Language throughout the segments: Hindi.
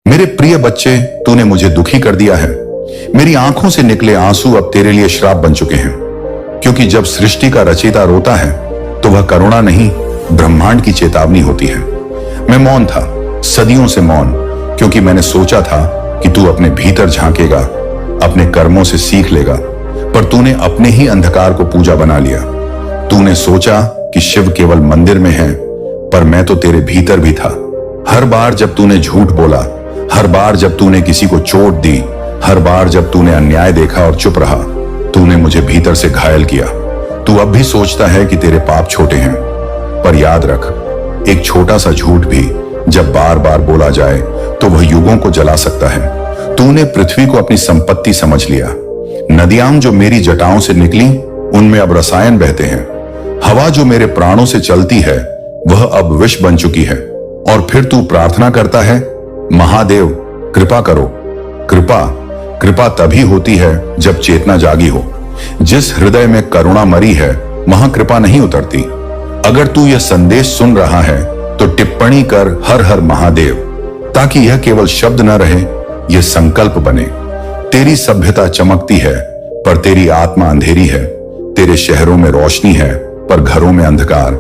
मेरे प्रिय बच्चे, तूने मुझे दुखी कर दिया है। मेरी आंखों से निकले आंसू अब तेरे लिए श्राप बन चुके हैं, क्योंकि जब सृष्टि का रचयिता रोता है तो वह करुणा नहीं, ब्रह्मांड की चेतावनी होती है। मैं मौन था, सदियों से मौन, क्योंकि मैंने सोचा था कि तू अपने भीतर झांकेगा, अपने कर्मों से सीख लेगा, पर तूने अपने ही अंधकार को पूजा बना लिया। तूने सोचा कि शिव केवल मंदिर में है, पर मैं तो तेरे भीतर भी था। हर बार जब तूने झूठ बोला, हर बार जब तूने किसी को चोट दी, हर बार जब तूने अन्याय देखा और चुप रहा, तूने मुझे भीतर से घायल किया। तू अब भी सोचता है कि तेरे पाप छोटे हैं, पर याद रख, एक छोटा सा झूठ भी जब बार बार बोला जाए तो वह युगों को जला सकता है। तूने पृथ्वी को अपनी संपत्ति समझ लिया। नदियां जो मेरी जटाओं से निकली, उनमें अब रसायन बहते हैं। हवा जो मेरे प्राणों से चलती है, वह अब विष बन चुकी है। और फिर तू प्रार्थना करता है, महादेव कृपा करो। कृपा तभी होती है जब चेतना जागी हो। जिस हृदय में करुणा मरी है, वहां कृपा नहीं उतरती। अगर तू यह संदेश सुन रहा है तो टिप्पणी कर हर हर महादेव, ताकि यह केवल शब्द न रहे, यह संकल्प बने। तेरी सभ्यता चमकती है, पर तेरी आत्मा अंधेरी है। तेरे शहरों में रोशनी है, पर घरों में अंधकार।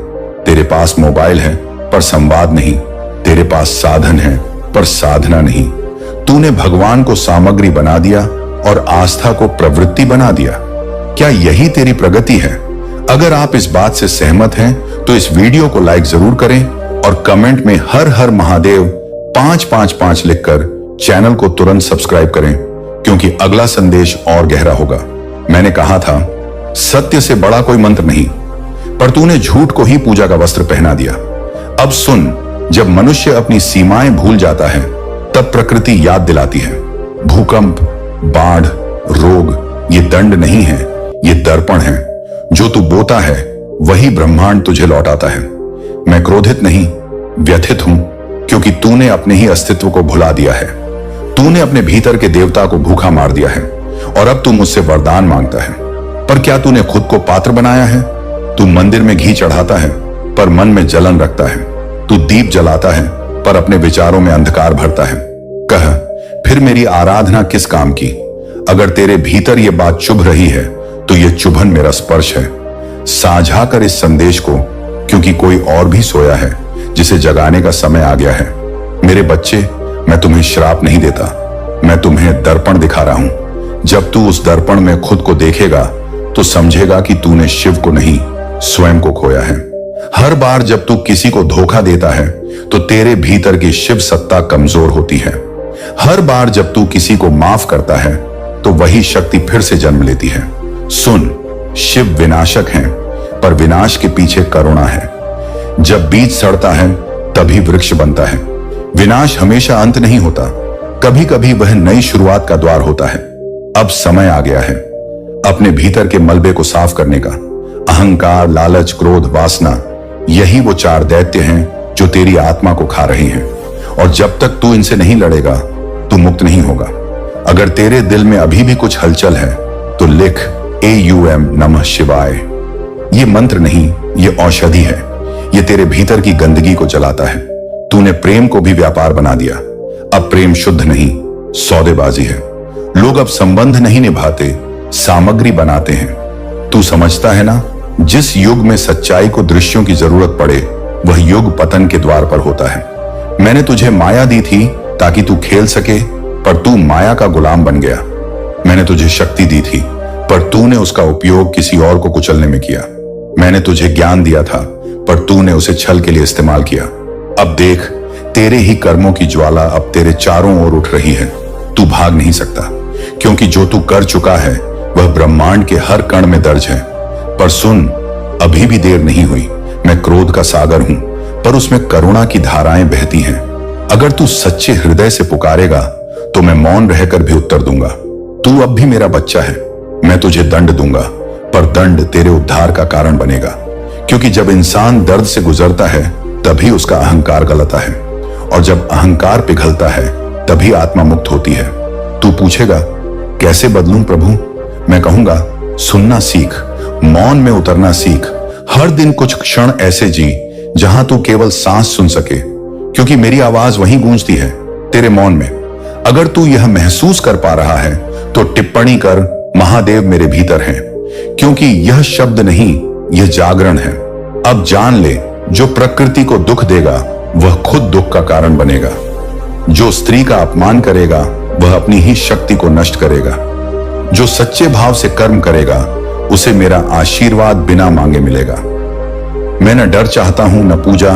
तेरे पास मोबाइल है, पर संवाद नहीं। तेरे पास साधन है, पर साधना नहीं। तूने भगवान को सामग्री बना दिया और आस्था को प्रवृत्ति बना दिया। क्या यही तेरी प्रगति है? अगर आप इस बात से सहमत हैं, तो इस वीडियो को लाइक जरूर करें और कमेंट में हर हर महादेव 555 लिखकर चैनल को तुरंत सब्सक्राइब करें, क्योंकि अगला संदेश और गहरा होगा। मैंने कहा था, सत्य से बड़ा कोई मंत्र नहीं, पर तूने झूठ को ही पूजा का वस्त्र पहना दिया। अब सुन, जब मनुष्य अपनी सीमाएं भूल जाता है, तब प्रकृति याद दिलाती है। भूकंप, बाढ़, रोग ये दंड नहीं है, ये दर्पण है। जो तू बोता है वही ब्रह्मांड तुझे लौटाता है। मैं क्रोधित नहीं, व्यथित हूं, क्योंकि तूने अपने ही अस्तित्व को भुला दिया है। तूने अपने भीतर के देवता को भूखा मार दिया है और अब तू मुझसे वरदान मांगता है। पर क्या तूने खुद को पात्र बनाया है? तू मंदिर में घी चढ़ाता है, पर मन में जलन रखता है। तू दीप जलाता है, पर अपने विचारों में अंधकार भरता है। कह, फिर मेरी आराधना किस काम की? अगर तेरे भीतर यह बात चुभ रही है, तो यह चुभन मेरा स्पर्श है। साझा कर इस संदेश को, क्योंकि कोई और भी सोया है जिसे जगाने का समय आ गया है। मेरे बच्चे, मैं तुम्हें श्राप नहीं देता, मैं तुम्हें दर्पण दिखा रहा हूं। जब तू उस दर्पण में खुद को देखेगा तो समझेगा कि तूने शिव को नहीं, स्वयं को खोया है। हर बार जब तू किसी को धोखा देता है तो तेरे भीतर की शिव सत्ता कमजोर होती है। हर बार जब तू किसी को माफ करता है तो वही शक्ति फिर से जन्म लेती है। सुन, शिव विनाशक हैं, पर विनाश के पीछे करुणा है। जब बीज सड़ता है तभी वृक्ष बनता है। विनाश हमेशा अंत नहीं होता, कभी कभी वह नई शुरुआत का द्वार होता है। अब समय आ गया है अपने भीतर के मलबे को साफ करने का। अहंकार, लालच, क्रोध, वासना, यही वो 4 दैत्य हैं जो तेरी आत्मा को खा रहे हैं। और जब तक तू इनसे नहीं लड़ेगा, तू मुक्त नहीं होगा। अगर तेरे दिल में अभी भी कुछ हलचल है तो लिख AUM नमः शिवाय। ये मंत्र नहीं, ये औषधि है। ये तेरे भीतर की गंदगी को जलाता है। तूने प्रेम को भी व्यापार बना दिया। अब प्रेम शुद्ध नहीं, सौदेबाजी है। लोग अब संबंध नहीं निभाते, सामग्री बनाते हैं। तू समझता है ना, जिस युग में सच्चाई को दृश्यों की जरूरत पड़े, वह युग पतन के द्वार पर होता है। मैंने तुझे माया दी थी ताकि तू खेल सके, पर तू माया का गुलाम बन गया। मैंने तुझे शक्ति दी थी, पर तूने उसका उपयोग किसी और को कुचलने में किया। मैंने तुझे ज्ञान दिया था, पर तूने उसे छल के लिए इस्तेमाल किया। अब देख, तेरे ही कर्मों की ज्वाला अब तेरे चारों ओर उठ रही है। तू भाग नहीं सकता, क्योंकि जो तू कर चुका है वह ब्रह्मांड के हर कण में दर्ज है। पर सुन, अभी भी देर नहीं हुई। मैं क्रोध का सागर हूं, पर उसमें करुणा की धाराएं बहती हैं। अगर तू सच्चे हृदय से पुकारेगा तो मैं मौन रहकर भी उत्तर दूंगा। तू अब भी मेरा बच्चा है। मैं तुझे दंड दूंगा, पर दंड तेरे उद्धार का कारण बनेगा, क्योंकि जब इंसान दर्द से गुजरता है तभी उसका अहंकार गलता है, और जब अहंकार पिघलता है तभी आत्मा मुक्त होती है। तू पूछेगा, कैसे बदलूं प्रभु? मैं कहूंगा, सुनना सीख, मौन में उतरना सीख। हर दिन कुछ क्षण ऐसे जी जहां तू केवल सांस सुन सके, क्योंकि मेरी आवाज वहीं गूंजती है, तेरे मौन में। अगर तू यह महसूस कर पा रहा है तो टिप्पणी कर, महादेव मेरे भीतर हैं, क्योंकि यह शब्द नहीं, यह जागरण है। अब जान ले, जो प्रकृति को दुख देगा वह खुद दुख का कारण बनेगा। जो स्त्री का अपमान करेगा वह अपनी ही शक्ति को नष्ट करेगा। जो सच्चे भाव से कर्म करेगा उसे मेरा आशीर्वाद बिना मांगे मिलेगा। मैं न डर चाहता हूं न पूजा,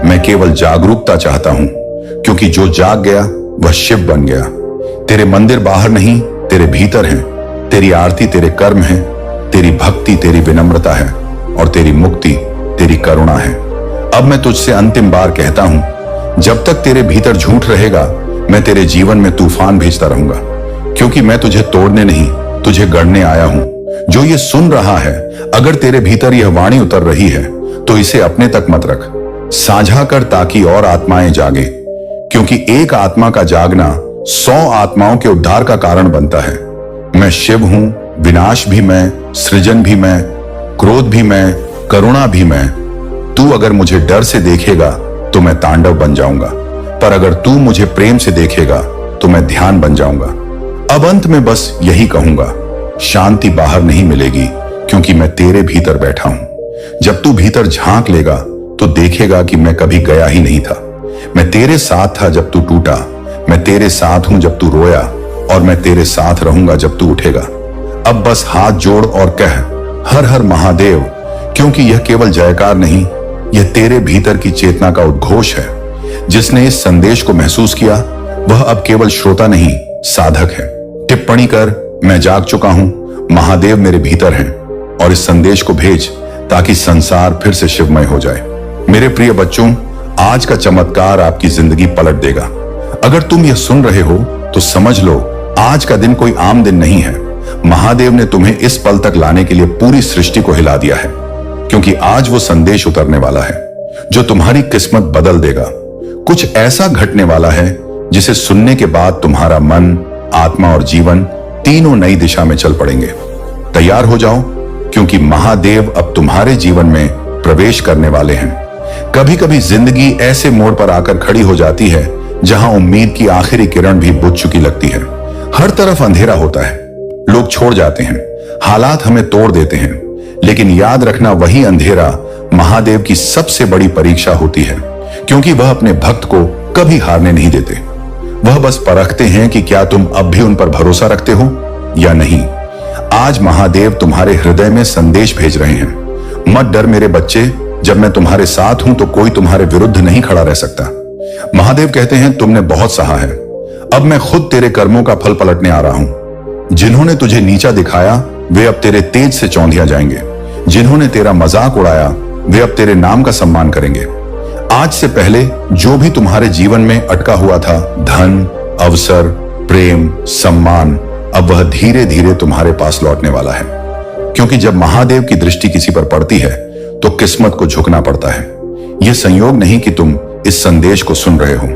मैं केवल जागरूकता चाहता हूं, क्योंकि जो जाग गया वह शिव बन गया। तेरे मंदिर बाहर नहीं, तेरे भीतर हैं। तेरी आरती तेरे कर्म हैं, तेरी भक्ति तेरी विनम्रता है, और तेरी मुक्ति तेरी करुणा है। अब मैं तुझसे अंतिम बार कहता हूं, जब तक तेरे भीतर झूठ रहेगा मैं तेरे जीवन में तूफान भेजता रहूंगा, क्योंकि मैं तुझे तोड़ने नहीं, तुझे गढ़ने आया हूं। जो ये सुन रहा है, अगर तेरे भीतर यह वाणी उतर रही है तो इसे अपने तक मत रख, साझा कर ताकि और आत्माएं जागे, क्योंकि एक आत्मा का जागना 100 आत्माओं के उद्धार का कारण बनता है। मैं शिव हूं, विनाश भी मैं, सृजन भी मैं, क्रोध भी मैं, करुणा भी मैं। तू अगर मुझे डर से देखेगा तो मैं तांडव बन जाऊंगा, पर अगर तू मुझे प्रेम से देखेगा तो मैं ध्यान बन जाऊंगा। अब अंत में बस यही कहूंगा, शांति बाहर नहीं मिलेगी, क्योंकि मैं तेरे भीतर बैठा हूं। जब तू भीतर झांक लेगा तो देखेगा कि मैं कभी गया ही नहीं था। मैं तेरे साथ था जब तू टूटा, मैं तेरे साथ हूं जब तू रोया, और मैं तेरे साथ रहूंगा जब तू उठेगा। अब बस हाथ जोड़ और कह, हर हर महादेव, क्योंकि यह केवल जयकार नहीं, यह तेरे भीतर की चेतना का उद्घोष है। जिसने इस संदेश को महसूस किया वह अब केवल श्रोता नहीं, साधक है। टिप्पणी कर, मैं जाग चुका हूं, महादेव मेरे भीतर हैं, और इस संदेश को भेज ताकि संसार फिर से शिवमय हो जाए। मेरे प्रिय बच्चों, आज का चमत्कार आपकी जिंदगी पलट देगा। अगर तुम यह सुन रहे हो तो समझ लो, आज का दिन कोई आम दिन नहीं है। महादेव ने तुम्हें इस पल तक लाने के लिए पूरी सृष्टि को हिला दिया है, क्योंकि आज वो संदेश उतरने वाला है जो तुम्हारी किस्मत बदल देगा। कुछ ऐसा घटने वाला है जिसे सुनने के बाद तुम्हारा मन, आत्मा और जीवन तीनों नई दिशा में चल पड़ेंगे। तैयार हो जाओ, क्योंकि महादेव अब तुम्हारे जीवन में प्रवेश करने वाले हैं। कभी कभी जिंदगी ऐसे मोड़ पर आकर खड़ी हो जाती है जहां उम्मीद की आखिरी किरण भी बुझ चुकी लगती है। हर तरफ अंधेरा होता है, लोग छोड़ जाते हैं, हालात हमें तोड़ देते हैं, लेकिन याद रखना, वही अंधेरा महादेव की सबसे बड़ी परीक्षा होती है, क्योंकि वह अपने भक्त को कभी हारने नहीं देते। वह बस परखते हैं कि क्या तुम अब भी उन पर भरोसा रखते हो या नहीं। आज महादेव तुम्हारे हृदय में संदेश भेज रहे हैं, मत डर मेरे बच्चे, जब मैं तुम्हारे साथ हूं तो कोई तुम्हारे विरुद्ध नहीं खड़ा रह सकता। महादेव कहते हैं, तुमने बहुत सहा है, अब मैं खुद तेरे कर्मों का फल पलटने आ रहा हूं। जिन्होंने तुझे नीचा दिखाया वे अब तेरे तेज से चौंधिया जाएंगे। जिन्होंने तेरा मजाक उड़ाया वे अब तेरे नाम का सम्मान करेंगे। आज से पहले जो भी तुम्हारे जीवन में अटका हुआ था, धन, अवसर, प्रेम, सम्मान, अब वह धीरे धीरे तुम्हारे पास लौटने वाला है। क्योंकि जब महादेव की दृष्टि किसी पर पड़ती है तो किस्मत को झुकना पड़ता है। यह संयोग नहीं कि तुम इस संदेश को सुन रहे हो,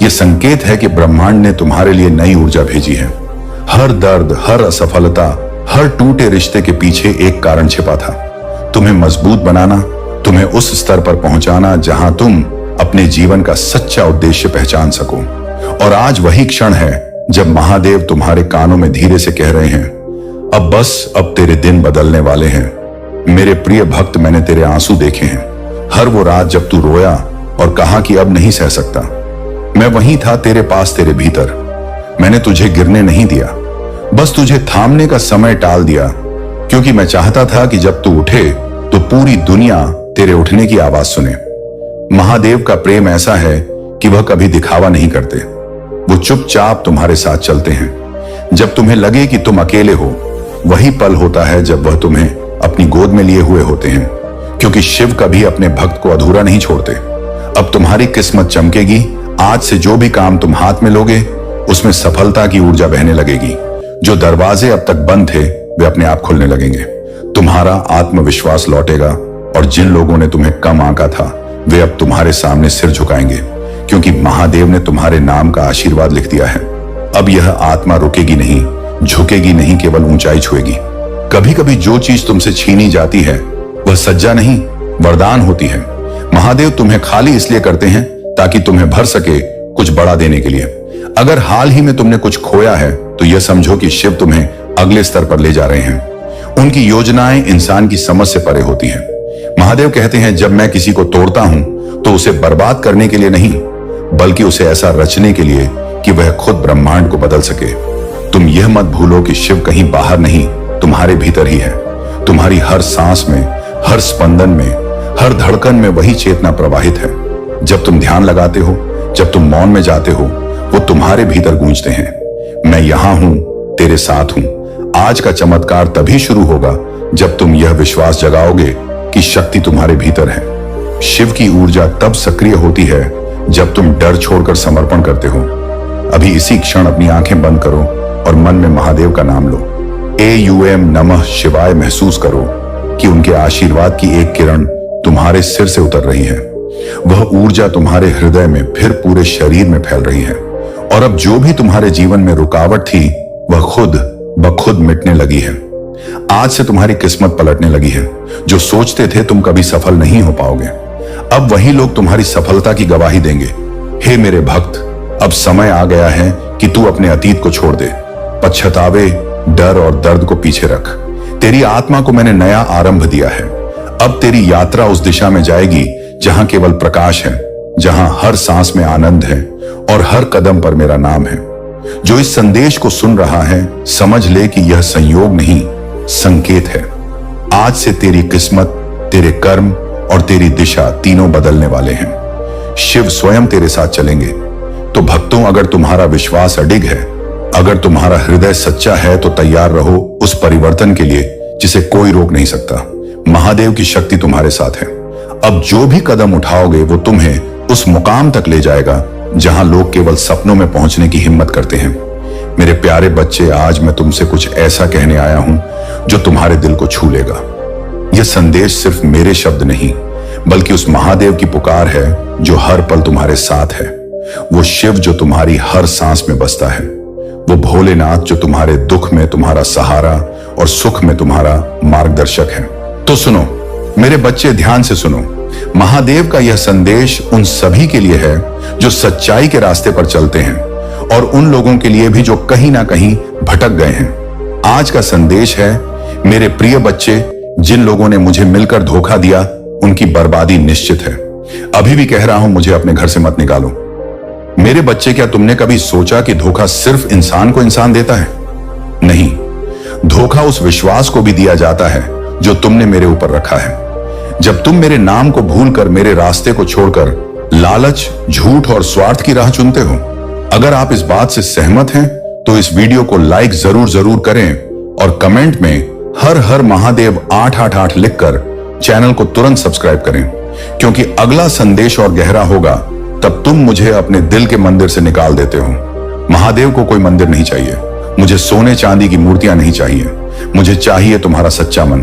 यह संकेत है कि ब्रह्मांड ने तुम्हारे लिए नई ऊर्जा भेजी है। हर दर्द, हर असफलता, हर टूटे रिश्ते के पीछे एक कारण छिपा था, तुम्हें मजबूत बनाना, तुम्हें उस स्तर पर पहुंचाना जहां तुम अपने जीवन का सच्चा उद्देश्य पहचान सको। और आज वही क्षण है जब महादेव तुम्हारे कानों में धीरे से कह रहे हैं, अब बस, अब तेरे दिन बदलने वाले हैं। मेरे प्रिय भक्त, मैंने तेरे आंसू देखे हैं, हर वो रात जब तू रोया और कहा कि अब नहीं सह सकता। मैं वहीं था, तेरे पास, तेरे भीतर। मैंने तुझे गिरने नहीं दिया, बस तुझे थामने का समय टाल दिया, क्योंकि मैं चाहता था कि जब तू उठे तो पूरी दुनिया तेरे उठने की आवाज सुने। महादेव का प्रेम ऐसा है कि वह कभी दिखावा नहीं करते, वो चुपचाप तुम्हारे साथ चलते हैं। जब तुम्हें लगे कि तुम अकेले हो, वही पल होता है जब वह तुम्हें अपनी गोद में लिए हुए होते हैं, क्योंकि शिव कभी अपने भक्त को अधूरा नहीं छोड़ते। अब तुम्हारी किस्मत चमकेगी। आज से जो भी काम तुम हाथ में लोगे उसमें सफलता की ऊर्जा बहने लगेगी। जो दरवाजे अब तक बंद थे वे अपने आप खुलने लगेंगे। तुम्हारा आत्मविश्वास लौटेगा, और जिन लोगों ने तुम्हें कम आंका था वे अब तुम्हारे सामने सिर झुकाएंगे, क्योंकि महादेव ने तुम्हारे नाम का आशीर्वाद लिख दिया है। अब यह आत्मा रुकेगी नहीं, झुकेगी नहीं, केवल ऊंचाई छुएगी। कभी कभी जो चीज तुमसे छीनी जाती है वह सज्जा नहीं, वरदान होती है। महादेव तुम्हें खाली इसलिए करते हैं ताकि तुम्हें भर सके कुछ बड़ा देने के लिए। अगर हाल ही में तुमने कुछ खोया है तो यह समझो कि शिव तुम्हें अगले स्तर पर ले जा रहे हैं। उनकी योजनाएं इंसान की समझ से परे होती हैं। महादेव कहते हैं, जब मैं किसी को तोड़ता हूं तो उसे बर्बाद करने के लिए नहीं, बल्कि उसे ऐसा रचने के लिए कि वह खुद ब्रह्मांड को बदल सके। तुम यह मत भूलो कि शिव कहीं बाहर नहीं, तुम्हारे भीतर ही है। तुम्हारी हर सांस में, हर स्पंदन में, हर धड़कन में वही चेतना प्रवाहित है। जब तुम ध्यान लगाते हो, जब तुम मौन में जाते हो, वो तुम्हारे भीतर गूंजते हैं। मैं यहां हूं, तेरे साथ हूं। आज का चमत्कार तभी शुरू होगा जब तुम यह विश्वास जगाओगे कि शक्ति तुम्हारे भीतर है। शिव की ऊर्जा तब सक्रिय होती है जब तुम डर छोड़कर समर्पण करते हो। अभी इसी क्षण अपनी आंखें बंद करो और मन में महादेव का नाम लो। AUM नमः शिवाय महसूस करो कि उनके आशीर्वाद की एक किरण तुम्हारे सिर से उतर रही है। वह ऊर्जा तुम्हारे हृदय में फिर पूरे शरीर में फैल रही है, और अब जो भी तुम्हारे जीवन में रुकावट थी वह खुद ब खुद मिटने लगी है। आज से तुम्हारी किस्मत पलटने लगी है। जो सोचते थे तुम कभी सफल नहीं हो पाओगे, अब वही लोग तुम्हारी सफलता की गवाही देंगे। हे मेरे भक्त, अब समय आ गया है कि तू अपने अतीत को छोड़ दे। पश्चातावे, डर और दर्द को पीछे रख। तेरी आत्मा को मैंने नया आरंभ दिया है। अब तेरी यात्रा उस दिशा में जाएगी जहां केवल प्रकाश है, जहां हर सांस में आनंद है और हर कदम पर मेरा नाम है। जो इस संदेश को सुन रहा है, समझ ले कि यह संयोग नहीं, संकेत है। आज से तेरी किस्मत, तेरे कर्म और तेरी दिशा तीनों बदलने वाले हैं। शिव स्वयं तेरे साथ चलेंगे। तो भक्तों, अगर तुम्हारा विश्वास अडिग है, अगर तुम्हारा हृदय सच्चा है, तो तैयार रहो उस परिवर्तन के लिए जिसे कोई रोक नहीं सकता। महादेव की शक्ति तुम्हारे साथ है। अब जो भी कदम उठाओगे वो तुम्हें उस मुकाम तक ले जाएगा जहां लोग केवल सपनों में पहुंचने की हिम्मत करते हैं। मेरे प्यारे बच्चे, आज मैं तुमसे कुछ ऐसा कहने आया हूं जो तुम्हारे दिल को छू लेगा। यह संदेश सिर्फ मेरे शब्द नहीं, बल्कि उस महादेव की पुकार है जो हर पल तुम्हारे साथ है। वो शिव जो तुम्हारी हर सांस में बसता है। वो भोलेनाथ जो तुम्हारे दुख में तुम्हारा सहारा और सुख में तुम्हारा मार्गदर्शक है। तो सुनो मेरे बच्चे, ध्यान से सुनो। महादेव का यह संदेश उन सभी के लिए है जो सच्चाई के रास्ते पर चलते हैं, और उन लोगों के लिए भी जो कहीं ना कहीं भटक गए हैं। आज का संदेश है, मेरे प्रिय बच्चे, जिन लोगों ने मुझे मिलकर धोखा दिया उनकी बर्बादी निश्चित है। अभी भी कह रहा हूं, मुझे अपने घर से मत निकालो। मेरे बच्चे, क्या तुमने कभी सोचा कि धोखा सिर्फ इंसान को इंसान देता है? नहीं, धोखा उस विश्वास को भी दिया जाता है जो तुमने मेरे ऊपर रखा है। जब तुम मेरे नाम को भूलकर मेरे रास्ते को छोड़कर लालच, झूठ और स्वार्थ की राह चुनते हो। अगर आप इस बात से सहमत हैं तो इस वीडियो को लाइक जरूर करें और कमेंट में हर हर महादेव 888 लिखकर चैनल को तुरंत सब्सक्राइब करें, क्योंकि अगला संदेश और गहरा होगा। तब तुम मुझे अपने दिल के मंदिर से निकाल देते हो। महादेव को कोई मंदिर नहीं चाहिए, मुझे सोने चांदी की मूर्तियां नहीं चाहिए। मुझे चाहिए तुम्हारा सच्चा मन,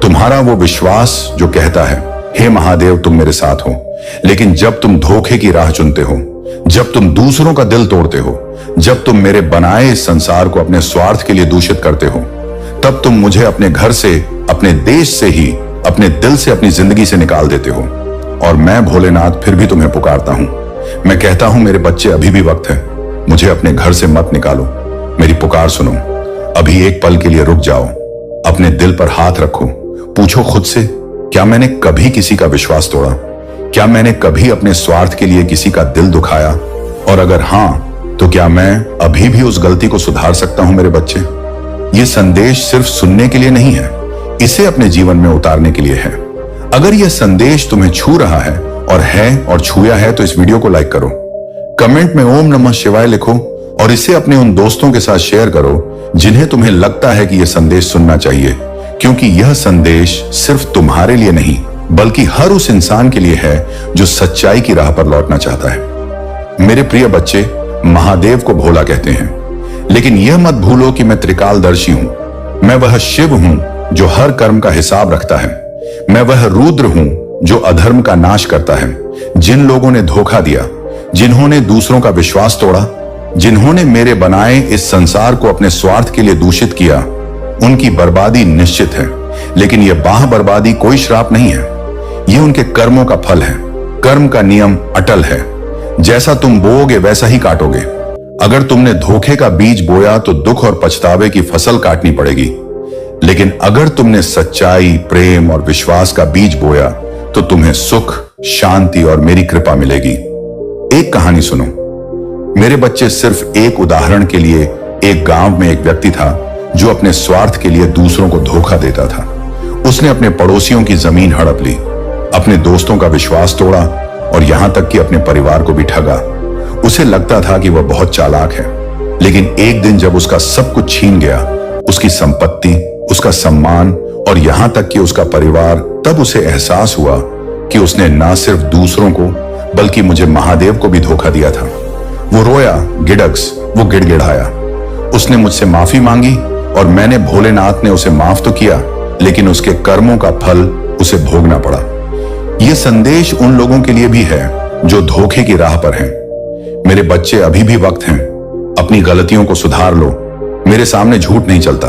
तुम्हारा वो विश्वास जो कहता है, हे महादेव तुम मेरे साथ हो। लेकिन जब तुम धोखे की राह चुनते हो, जब तुम दूसरों का दिल तोड़ते हो, जब तुम मेरे बनाए इस संसार को अपने स्वार्थ के लिए दूषित करते हो, तब तुम मुझे अपने घर से, अपने देश से ही, अपने दिल से, अपनी जिंदगी से निकाल देते हो। और मैं भोलेनाथ फिर भी तुम्हें पुकारता हूं। मैं कहता हूं, मेरे बच्चे, अभी भी वक्त है। मुझे अपने घर से मत निकालो। मेरी पुकार सुनो। अभी एक पल के लिए रुक जाओ, अपने दिल पर हाथ रखो, पूछो खुद से, क्या मैंने कभी किसी का विश्वास तोड़ा? क्या मैंने कभी अपने स्वार्थ के लिए किसी का दिल दुखाया? और अगर हां, तो क्या मैं अभी भी उस गलती को सुधार सकता हूं? मेरे बच्चे, यह संदेश सिर्फ सुनने के लिए नहीं है, इसे अपने जीवन में उतारने के लिए है। अगर यह संदेश तुम्हें छू रहा है और छूया है, तो इस वीडियो को लाइक करो, कमेंट में ओम नमः शिवाय लिखो और इसे अपने उन दोस्तों के साथ शेयर करो जिन्हें तुम्हें लगता है कि यह संदेश सुनना चाहिए, क्योंकि यह संदेश सिर्फ तुम्हारे लिए नहीं, बल्कि हर उस इंसान के लिए है जो सच्चाई की राह पर लौटना चाहता है। मेरे प्रिय बच्चे, महादेव को भोला कहते हैं, लेकिन यह मत भूलो कि मैं त्रिकालदर्शी हूं। मैं वह शिव हूं जो हर कर्म का हिसाब रखता है। मैं वह रुद्र हूं जो अधर्म का नाश करता है। जिन लोगों ने धोखा दिया, जिन्होंने दूसरों का विश्वास तोड़ा, जिन्होंने मेरे बनाए इस संसार को अपने स्वार्थ के लिए दूषित किया, उनकी बर्बादी निश्चित है। लेकिन यह बाह बर्बादी कोई श्राप नहीं है, यह उनके कर्मों का फल है। कर्म का नियम अटल है, जैसा तुम बोओगे वैसा ही काटोगे। अगर तुमने धोखे का बीज बोया तो दुख और पछतावे की फसल काटनी पड़ेगी, लेकिन अगर तुमने सच्चाई, प्रेम और विश्वास का बीज बोया तो तुम्हें सुख, शांति और मेरी कृपा मिलेगी। एक कहानी सुनो। मेरे बच्चे, सिर्फ एक उदाहरण के लिए, एक गांव में एक व्यक्ति था जो अपने स्वार्थ के लिए दूसरों को धोखा देता था। उसने अपने पड़ोसियों की जमीन हड़प ली, अपने दोस्तों का विश्वास तोड़ा और यहां तक कि अपने परिवार को भी ठगा। उसे लगता था कि वह बहुत चालाक है, लेकिन एक दिन जब उसका सब कुछ छीन गया, उसकी संपत्ति, उसका सम्मान और यहां तक कि उसका परिवार, तब उसे एहसास हुआ कि उसने न सिर्फ दूसरों को बल्कि मुझे, महादेव को भी धोखा दिया था। वो रोया, गिड़ग्स, वो गिड़गिड़ाया। उसने मुझसे माफी मांगी और मैंने, भोलेनाथ ने उसे माफ तो किया, लेकिन उसके कर्मों का फल उसे भोगना पड़ा। यह संदेश उन लोगों के लिए भी है जो धोखे की राह पर हैं। मेरे बच्चे, अभी भी वक्त है, अपनी गलतियों को सुधार लो। मेरे सामने झूठ नहीं चलता।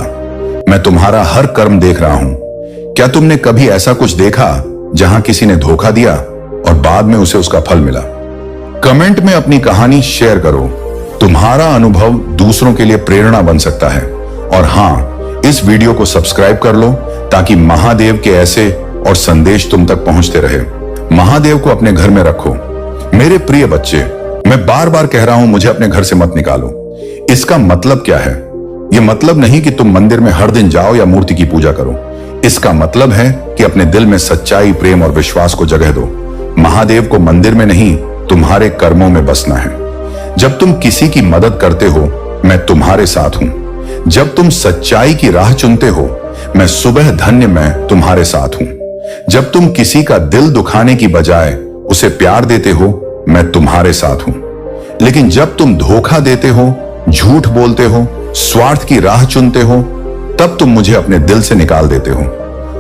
मैं तुम्हारा हर कर्म देख रहा हूं। क्या तुमने कभी ऐसा कुछ देखा जहां किसी ने धोखा दिया और बाद में उसे उसका फल मिला? कमेंट में अपनी कहानी शेयर करो। तुम्हारा अनुभव दूसरों के लिए प्रेरणा बन सकता है। और हां, इस वीडियो को सब्सक्राइब कर लो ताकि महादेव के ऐसे और संदेश तुम तक पहुंचते रहे। महादेव को अपने घर में रखो। मेरे प्रिय बच्चे, मैं बार बार कह रहा हूं, मुझे अपने घर से मत निकालो। इसका मतलब क्या है? यह मतलब नहीं कि तुम मंदिर में हर दिन जाओ या मूर्ति की पूजा करो। इसका मतलब है कि अपने दिल में सच्चाई, प्रेम और विश्वास को जगह दो। महादेव को मंदिर में नहीं, तुम्हारे कर्मों में बसना है। जब तुम किसी की मदद करते हो, मैं तुम्हारे साथ हूं। जब तुम सच्चाई की राह चुनते हो, मैं सुबह धन्य, मैं तुम्हारे साथ हूं। जब तुम किसी का दिल दुखाने की बजाय उसे प्यार देते हो, मैं तुम्हारे साथ हूं। लेकिन जब तुम धोखा देते हो, झूठ बोलते हो, स्वार्थ की राह चुनते हो, तब तुम मुझे अपने दिल से निकाल देते हो।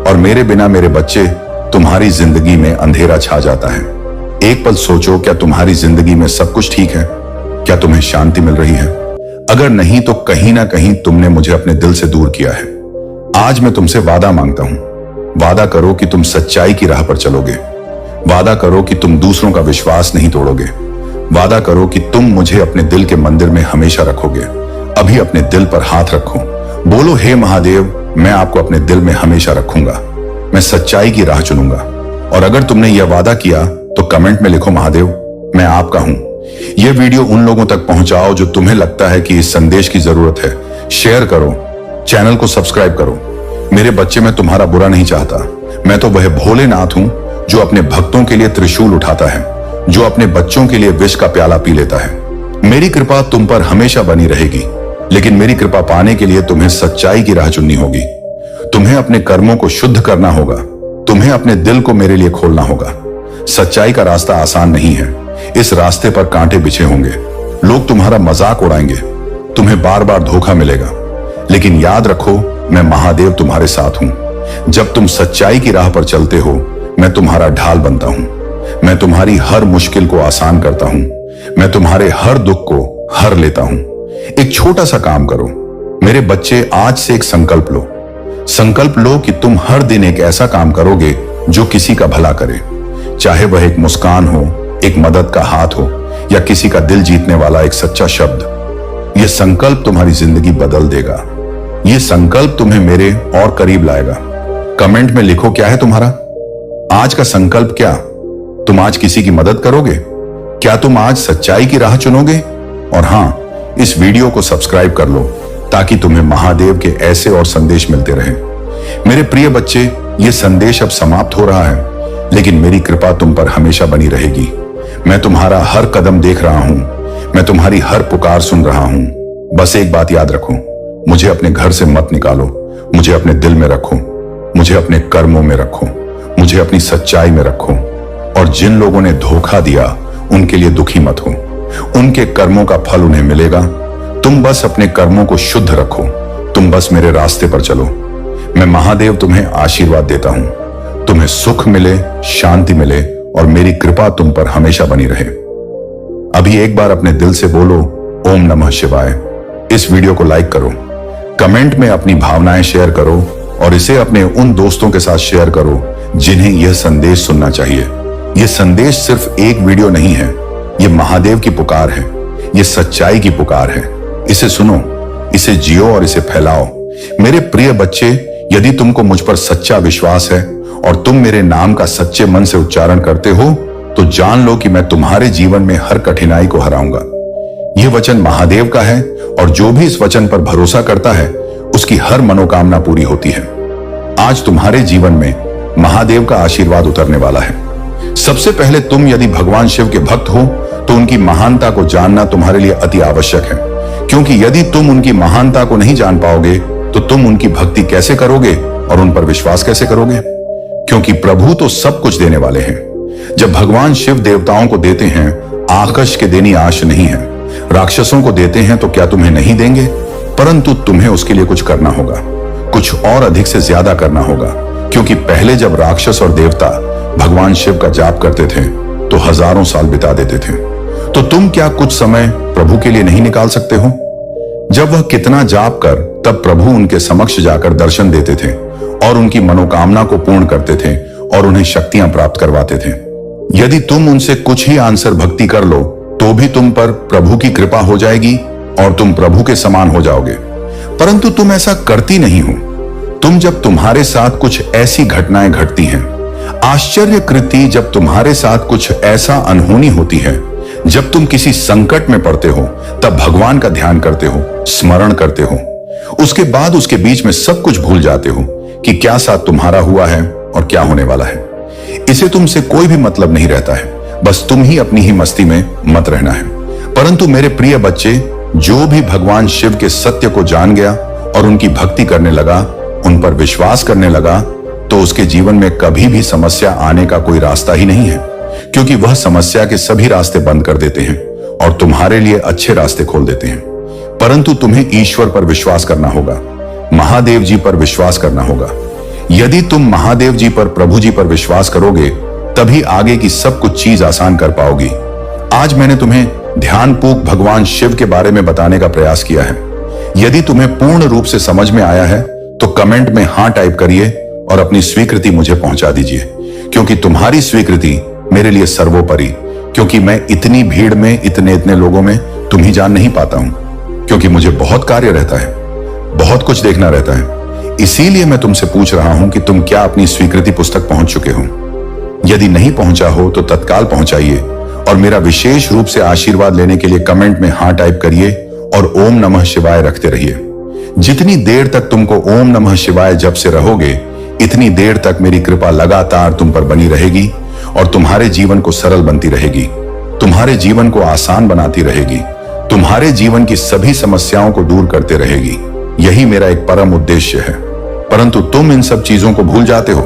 और मेरे बिना, मेरे बच्चे, तुम्हारी जिंदगी में अंधेरा छा जाता है। एक पल सोचो, क्या तुम्हारी जिंदगी में सब कुछ ठीक है? क्या तुम्हें शांति मिल रही है? अगर नहीं तो कहीं ना कहीं तुमने मुझे अपने दिल से दूर किया है। आज मैं तुमसे वादा मांगता हूं। वादा करो कि तुम सच्चाई की राह पर चलोगे। वादा करो कि तुम दूसरों का विश्वास नहीं तोड़ोगे। वादा करो कि तुम मुझे अपने दिल के मंदिर में हमेशा रखोगे। अभी अपने दिल पर हाथ रखो। बोलो, हे महादेव, मैं आपको अपने दिल में हमेशा रखूंगा। मैं सच्चाई की राह चुनूंगा। और अगर तुमने यह वादा किया तो कमेंट में लिखो, महादेव, मैं आपका हूं। यह वीडियो उन लोगों तक पहुंचाओ जो तुम्हें लगता है कि इस संदेश की जरूरत है। शेयर करो, चैनल को सब्सक्राइब करो। मेरे बच्चे, मैं तुम्हारा बुरा नहीं चाहता। मैं तो वह भोलेनाथ हूं जो अपने भक्तों के लिए त्रिशूल उठाता है, जो अपने बच्चों के लिए विष का प्याला पी लेता है। मेरी कृपा तुम पर हमेशा बनी रहेगी, लेकिन मेरी कृपा पाने के लिए तुम्हें सच्चाई की राह चुननी होगी। तुम्हें अपने कर्मों को शुद्ध करना होगा। तुम्हें अपने दिल को मेरे लिए खोलना होगा। सच्चाई का रास्ता आसान नहीं है। इस रास्ते पर कांटे बिछे होंगे। लोग तुम्हारा मजाक उड़ाएंगे। तुम्हें बार बार धोखा मिलेगा, लेकिन याद रखो, मैं महादेव तुम्हारे साथ हूं। जब तुम सच्चाई की राह पर चलते हो, मैं तुम्हारा ढाल बनता हूं। मैं तुम्हारी हर मुश्किल को आसान करता हूं। मैं तुम्हारे हर दुख को हर लेता हूं। एक छोटा सा काम करो मेरे बच्चे, आज से एक संकल्प लो। संकल्प लो कि तुम हर दिन एक ऐसा काम करोगे जो किसी का भला करे। चाहे वह एक मुस्कान हो, एक मदद का हाथ हो, या किसी का दिल जीतने वाला एक सच्चा शब्द। यह संकल्प तुम्हारी जिंदगी बदल देगा। यह संकल्प तुम्हें मेरे और करीब लाएगा। कमेंट में लिखो, क्या है तुम्हारा आज का संकल्प? क्या तुम आज किसी की मदद करोगे? क्या तुम आज सच्चाई की राह चुनोगे? और हां, इस वीडियो को सब्सक्राइब कर लो ताकि तुम्हें महादेव के ऐसे और संदेश मिलते रहें। मेरे प्रिय बच्चे, यह संदेश अब समाप्त हो रहा है, लेकिन मेरी कृपा तुम पर हमेशा बनी रहेगी। मैं तुम्हारा हर कदम देख रहा हूं। मैं तुम्हारी हर पुकार सुन रहा हूं। बस एक बात याद रखो, मुझे अपने घर से मत निकालो। मुझे अपने दिल में रखो। मुझे अपने कर्मों में रखो। मुझे अपनी सच्चाई में रखो। और जिन लोगों ने धोखा दिया, उनके लिए दुखी मत हो। उनके कर्मों का फल उन्हें मिलेगा। तुम बस अपने कर्मों को शुद्ध रखो। तुम बस मेरे रास्ते पर चलो। मैं महादेव तुम्हें आशीर्वाद देता हूं। तुम्हें सुख मिले, शांति मिले और मेरी कृपा तुम पर हमेशा बनी रहे। अभी एक बार अपने दिल से बोलो, ओम नमः शिवाय। इस वीडियो को लाइक करो, कमेंट में अपनी भावनाएं शेयर करो और इसे अपने उन दोस्तों के साथ शेयर करो जिन्हें यह संदेश सुनना चाहिए। यह संदेश सिर्फ एक वीडियो नहीं है, यह महादेव की पुकार है। ये सच्चाई की पुकार है। इसे सुनो, इसे जियो और इसे फैलाओ। मेरे प्रिय बच्चे, यदि तुमको मुझ पर सच्चा विश्वास है और तुम मेरे नाम का सच्चे मन से उच्चारण करते हो, तो जान लो कि मैं तुम्हारे जीवन में हर कठिनाई को हराऊंगा। यह वचन महादेव का है और जो भी इस वचन पर भरोसा करता है उसकी हर मनोकामना पूरी होती है। आज तुम्हारे जीवन में महादेव का आशीर्वाद उतरने वाला है। सबसे पहले तुम यदि भगवान शिव के भक्त हो तो उनकी महानता को जानना तुम्हारे लिए अति आवश्यक है, क्योंकि यदि तुम उनकी महानता को नहीं जान पाओगे तो तुम उनकी भक्ति कैसे करोगे और उन पर विश्वास कैसे करोगे? क्योंकि प्रभु तो सब कुछ देने वाले हैं। जब भगवान शिव देवताओं को देते हैं, आकाश के देनी आश नहीं है। राक्षसों को देते हैं तो क्या तुम्हें नहीं देंगे? परंतु तुम्हें उसके लिए कुछ करना होगा, कुछ और अधिक से ज्यादा करना होगा, क्योंकि पहले जब राक्षस और देवता भगवान शिव का जाप करते थे तो हजारों साल बिता देते थे। तो तुम क्या कुछ समय प्रभु के लिए नहीं निकाल सकते हो? जब वह कितना जाप कर तब प्रभु उनके समक्ष जाकर दर्शन देते थे और उनकी मनोकामना को पूर्ण करते थे और उन्हें शक्तियां प्राप्त करवाते थे। यदि तुम उनसे कुछ ही आंसर भक्ति कर लो तो भी तुम पर प्रभु की कृपा हो जाएगी और तुम प्रभु के समान हो जाओगे। परंतु तुम ऐसा करती नहीं हो। तुम जब तुम्हारे साथ कुछ ऐसी घटनाएं घटती हैं, आश्चर्य कृति जब तुम्हारे साथ कुछ ऐसा अनहोनी होती है, जब तुम किसी संकट में पड़ते हो, तब भगवान का ध्यान करते हो, स्मरण करते हो। उसके बाद उसके बीच में सब कुछ भूल जाते हो कि क्या साथ तुम्हारा हुआ है और क्या होने वाला है। इसे तुमसे कोई भी मतलब नहीं रहता है, बस तुम ही अपनी ही मस्ती में मत रहना है। परंतु मेरे प्रिय बच्चे, जो भी भगवान शिव के सत्य को जान गया और उनकी भक्ति करने लगा, उन पर विश्वास करने लगा, तो उसके जीवन में कभी भी समस्या आने का कोई रास्ता ही नहीं है, क्योंकि वह समस्या के सभी रास्ते बंद कर देते हैं और तुम्हारे लिए अच्छे रास्ते खोल देते हैं। परंतु तुम्हें ईश्वर पर विश्वास करना होगा, महादेव जी पर विश्वास करना होगा। यदि तुम महादेव जी पर, प्रभु जी पर विश्वास करोगे, तभी आगे की सब कुछ चीज आसान कर पाओगी। आज मैंने तुम्हें ध्यानपूर्वक भगवान शिव के बारे में बताने का प्रयास किया है। यदि तुम्हें पूर्ण रूप से समझ में आया है तो कमेंट में हाँ टाइप करिए और अपनी स्वीकृति मुझे पहुंचा दीजिए, क्योंकि तुम्हारी स्वीकृति मेरे लिए सर्वोपरि, क्योंकि मैं इतनी भीड़ में, इतने लोगों में तुम ही जान नहीं पाता हूं, क्योंकि मुझे बहुत कार्य रहता है, बहुत कुछ देखना रहता है। इसीलिए मैं तुमसे पूछ रहा हूं कि तुम क्या अपनी स्वीकृति पुस्तक पहुंच चुके हो? यदि नहीं पहुंचा हो तो तत्काल पहुंचाइए और मेरा विशेष रूप से आशीर्वाद लेने के लिए कमेंट में हाँ टाइप करिए और ओम नमः शिवाय रखते रहिए। जितनी देर तक तुमको ओम नमः शिवाय जप से रहोगे, इतनी देर तक मेरी कृपा लगातार तुम पर बनी रहेगी और तुम्हारे जीवन को सरल बनती रहेगी, तुम्हारे जीवन को आसान बनाती रहेगी, तुम्हारे जीवन की सभी समस्याओं को दूर करते रहेगी। यही मेरा एक परम उद्देश्य है। परंतु तुम इन सब चीजों को भूल जाते हो।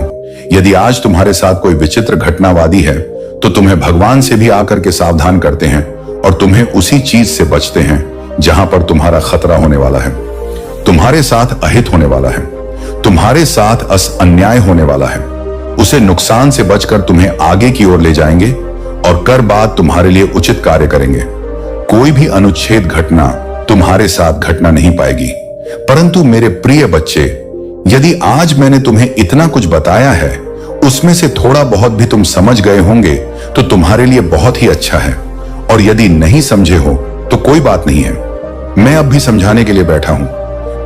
यदि आज तुम्हारे साथ कोई विचित्र घटनावादी है तो तुम्हें भगवान से भी आकर के सावधान करते हैं और तुम्हें उसी चीज से बचते हैं जहां पर तुम्हारा खतरा होने वाला है, तुम्हारे साथ अहित होने वाला है, तुम्हारे साथ अन्याय होने वाला है। उसे नुकसान से बचकर तुम्हें आगे की ओर ले जाएंगे और कर बाद तुम्हारे लिए उचित कार्य करेंगे। कोई भी अनुच्छेद घटना तुम्हारे साथ घटना नहीं पाएगी। परंतु मेरे प्रिय बच्चे, यदि आज मैंने तुम्हें इतना कुछ बताया है, उसमें से थोड़ा बहुत भी तुम समझ गए होंगे तो तुम्हारे लिए बहुत ही अच्छा है, और यदि नहीं समझे हो तो कोई बात नहीं है। मैं अब भी समझाने के लिए बैठा हूं।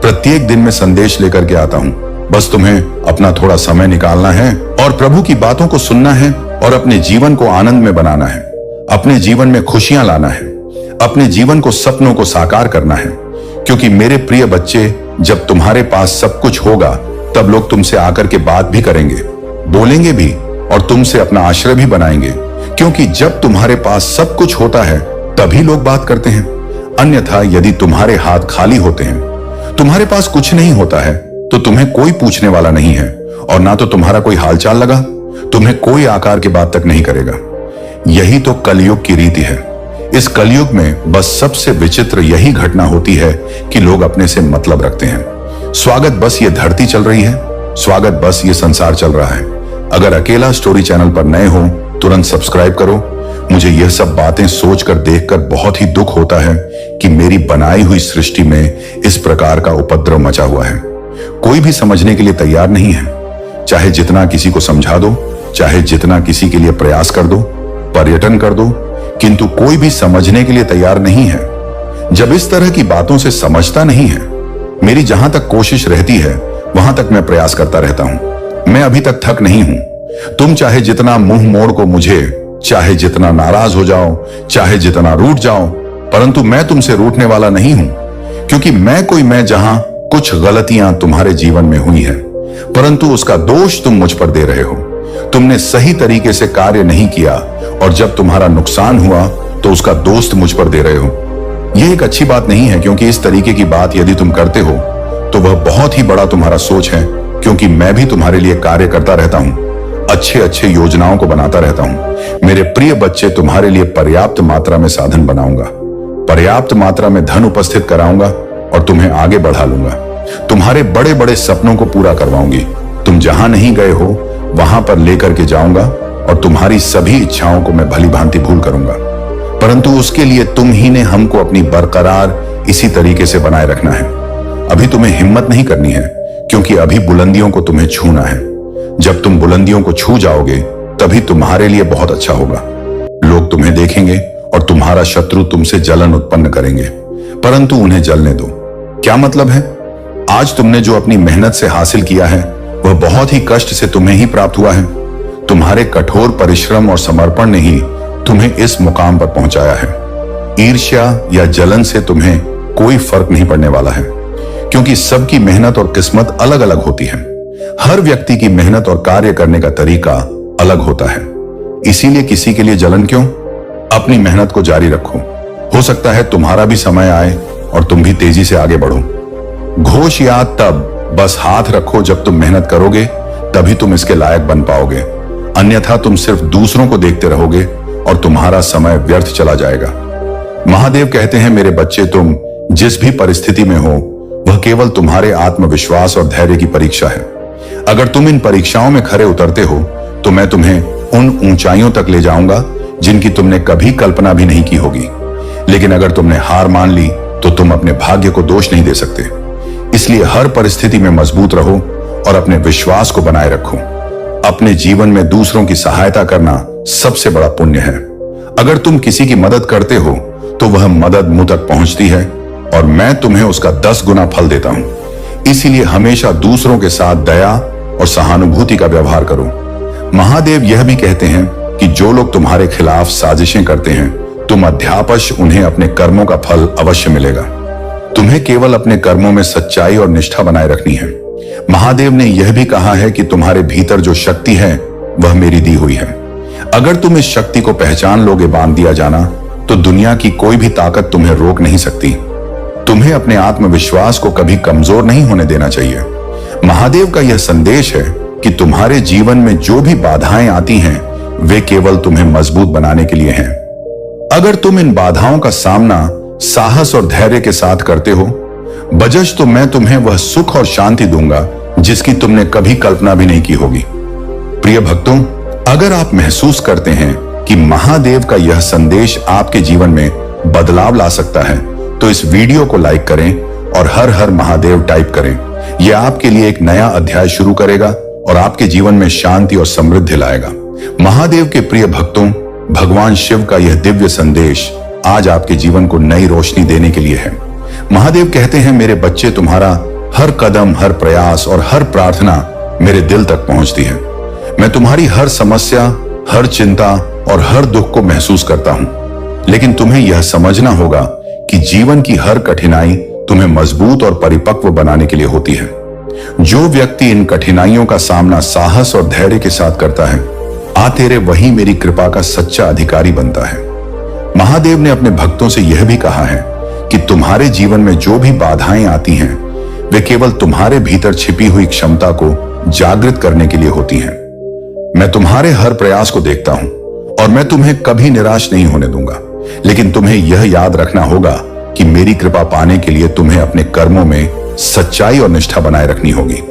प्रत्येक दिन में संदेश लेकर के आता हूं। बस तुम्हें अपना थोड़ा समय निकालना है और प्रभु की बातों को सुनना है और अपने जीवन को आनंद में बनाना है, अपने जीवन में खुशियां लाना है, अपने जीवन को, सपनों को साकार करना है। क्योंकि मेरे प्रिय बच्चे, जब तुम्हारे पास सब कुछ होगा तब लोग तुमसे आकर के बात भी करेंगे, बोलेंगे भी और तुमसे अपना आश्रय भी बनाएंगे। क्योंकि जब तुम्हारे पास सब कुछ होता है तभी लोग बात करते हैं। अन्यथा यदि तुम्हारे हाथ खाली होते हैं, तुम्हारे पास कुछ नहीं होता है, तो तुम्हें कोई पूछने वाला नहीं है और ना तो तुम्हारा कोई हालचाल लगा, तुम्हें कोई आकार की बात तक नहीं करेगा। यही तो कलयुग की रीति है। इस कलयुग में बस सबसे विचित्र यही घटना होती है कि लोग अपने से मतलब रखते हैं। स्वागत बस ये धरती चल रही है, स्वागत बस ये संसार चल रहा है। अगर अकेला स्टोरी चैनल पर नए हो तुरंत सब्सक्राइब करो। मुझे यह सब बातें सोचकर, देखकर बहुत ही दुख होता है कि मेरी बनाई हुई सृष्टि में इस प्रकार का उपद्रव मचा हुआ है। कोई भी समझने के लिए तैयार नहीं है। चाहे जितना किसी को समझा दो, चाहे जितना किसी के लिए प्रयास कर दो, पर्यटन कर दो, किंतु कोई भी समझने के लिए तैयार नहीं है। जब इस तरह की बातों से समझता नहीं है, मेरी जहां तक कोशिश रहती है वहां तक मैं प्रयास करता रहता हूं। मैं अभी तक थक नहीं हूं। तुम चाहे जितना मुंह मोड़ को मुझे, चाहे जितना नाराज हो जाओ, चाहे जितना रूठ जाओ, परंतु मैं तुमसे रूठने वाला नहीं हूं, क्योंकि मैं जहां कुछ गलतियां तुम्हारे जीवन में हुई है, परंतु उसका दोष तुम मुझ पर दे रहे हो। तुमने सही तरीके से कार्य नहीं किया और जब तुम्हारा नुकसान हुआ तो उसका दोष मुझ पर दे रहे हो। यह एक अच्छी बात नहीं है, क्योंकि इस तरीके की बात यदि तुम करते हो तो वह बहुत ही बड़ा तुम्हारा सोच है, क्योंकि मैं भी तुम्हारे लिए कार्य करता रहता हूं, अच्छे अच्छे योजनाओं को बनाता रहता हूं। मेरे प्रिय बच्चे, तुम्हारे लिए पर्याप्त मात्रा में साधन बनाऊंगा, पर्याप्त मात्रा में धन उपस्थित कराऊंगा और तुम्हें आगे बढ़ा लूंगा। तुम्हारे बड़े बड़े सपनों को पूरा करवाऊंगी। तुम जहां नहीं गए हो वहां पर लेकर के जाऊंगा और तुम्हारी सभी इच्छाओं को मैं भली भांति भूल करूंगा, परंतु उसके लिए तुम ही ने हमको अपनी बरकरार इसी तरीके से बनाए रखना है। अभी तुम्हें हिम्मत नहीं करनी है, क्योंकि अभी बुलंदियों को तुम्हें छूना है। जब तुम बुलंदियों को छू जाओगे तभी तुम्हारे लिए बहुत अच्छा होगा। लोग तुम्हें देखेंगे और तुम्हारा शत्रु तुमसे जलन उत्पन्न करेंगे, परंतु उन्हें जलने दो। क्या मतलब है? आज तुमने जो अपनी मेहनत से हासिल किया है वह बहुत ही कष्ट से तुम्हें ही प्राप्त हुआ है। तुम्हारे कठोर परिश्रम और समर्पण ने ही तुम्हें इस मुकाम पर पहुंचाया है। ईर्ष्या या जलन से तुम्हें कोई फर्क नहीं पड़ने वाला है, क्योंकि सबकी मेहनत और किस्मत अलग अलग होती है। हर व्यक्ति की मेहनत और कार्य करने का तरीका अलग होता है, इसीलिए किसी के लिए जलन क्यों? अपनी मेहनत को जारी रखो। हो सकता है तुम्हारा भी समय आए और तुम भी तेजी से आगे बढ़ो। घोष याद तब, बस हाथ रखो जब तुम मेहनत करोगे, तभी तुम इसके लायक बन पाओगे। अन्यथा तुम सिर्फ दूसरों को देखते रहोगे और तुम्हारा समय व्यर्थ चला जाएगा। महादेव कहते हैं, मेरे बच्चे, तुम जिस भी परिस्थिति में हो वह केवल तुम्हारे आत्मविश्वास और धैर्य की परीक्षा है। अगर तुम इन परीक्षाओं में खरे उतरते हो तो मैं तुम्हें उन ऊंचाइयों तक ले जाऊंगा जिनकी तुमने कभी कल्पना भी नहीं की होगी। लेकिन अगर तुमने हार मान ली तो तुम अपने भाग्य को दोष नहीं दे सकते। इसलिए हर परिस्थिति में मजबूत रहो और अपने विश्वास को बनाए रखो। अपने जीवन में दूसरों की सहायता करना सबसे बड़ा पुण्य है। अगर तुम किसी की मदद करते हो तो वह मदद मुझ तक पहुंचती है और मैं तुम्हें उसका 10 गुना फल देता हूं। इसीलिए हमेशा दूसरों के साथ दया और सहानुभूति का व्यवहार करो। महादेव यह भी कहते हैं कि जो लोग तुम्हारे खिलाफ साजिशें करते हैं, तुम अध्यापश उन्हें अपने कर्मों का फल अवश्य मिलेगा। तुम्हें केवल अपने कर्मों में सच्चाई और निष्ठा बनाए रखनी है। महादेव ने यह भी कहा है कि तुम्हारे भीतर जो शक्ति है वह मेरी दी हुई है। अगर तुम इस शक्ति को पहचान लोगे, बांध दिया जाना, तो दुनिया की कोई भी ताकत तुम्हें रोक नहीं सकती। तुम्हें अपने आत्मविश्वास को कभी कमजोर नहीं होने देना चाहिए। महादेव का यह संदेश है कि तुम्हारे जीवन में जो भी बाधाएं आती हैं वे केवल तुम्हें मजबूत बनाने के लिए हैं। अगर तुम इन बाधाओं का सामना साहस और धैर्य के साथ करते हो, बजश तो मैं तुम्हें वह सुख और शांति दूंगा जिसकी तुमने कभी कल्पना भी नहीं की होगी। प्रिय भक्तों, अगर आप महसूस करते हैं कि महादेव का यह संदेश आपके जीवन में बदलाव ला सकता है तो इस वीडियो को लाइक करें और हर हर महादेव टाइप करें। यह आपके लिए एक नया अध्याय शुरू करेगा और आपके जीवन में शांति और समृद्धि लाएगा। महादेव के प्रिय भक्तों, भगवान शिव का यह दिव्य संदेश आज आपके जीवन को नई रोशनी देने के लिए है। महादेव कहते हैं, मेरे बच्चे, तुम्हारा हर कदम, हर प्रयास और हर प्रार्थना मेरे दिल तक पहुंचती है। मैं तुम्हारी हर समस्या, हर चिंता और हर दुख को महसूस करता हूं, लेकिन तुम्हें यह समझना होगा कि जीवन की हर कठिनाई तुम्हें मजबूत और परिपक्व बनाने के लिए होती है। जो व्यक्ति इन कठिनाइयों का सामना साहस और धैर्य के साथ करता है, तेरे वही मेरी कृपा का सच्चा अधिकारी बनता है। महादेव ने अपने भक्तों से यह भी कहा है कि तुम्हारे जीवन में जो भी बाधाएं आती हैं वे केवल तुम्हारे भीतर छिपी हुई क्षमता को जागृत करने के लिए होती हैं। मैं तुम्हारे हर प्रयास को देखता हूं और मैं तुम्हें कभी निराश नहीं होने दूंगा, लेकिन तुम्हें यह याद रखना होगा कि मेरी कृपा पाने के लिए तुम्हें अपने कर्मों में सच्चाई और निष्ठा बनाए रखनी होगी।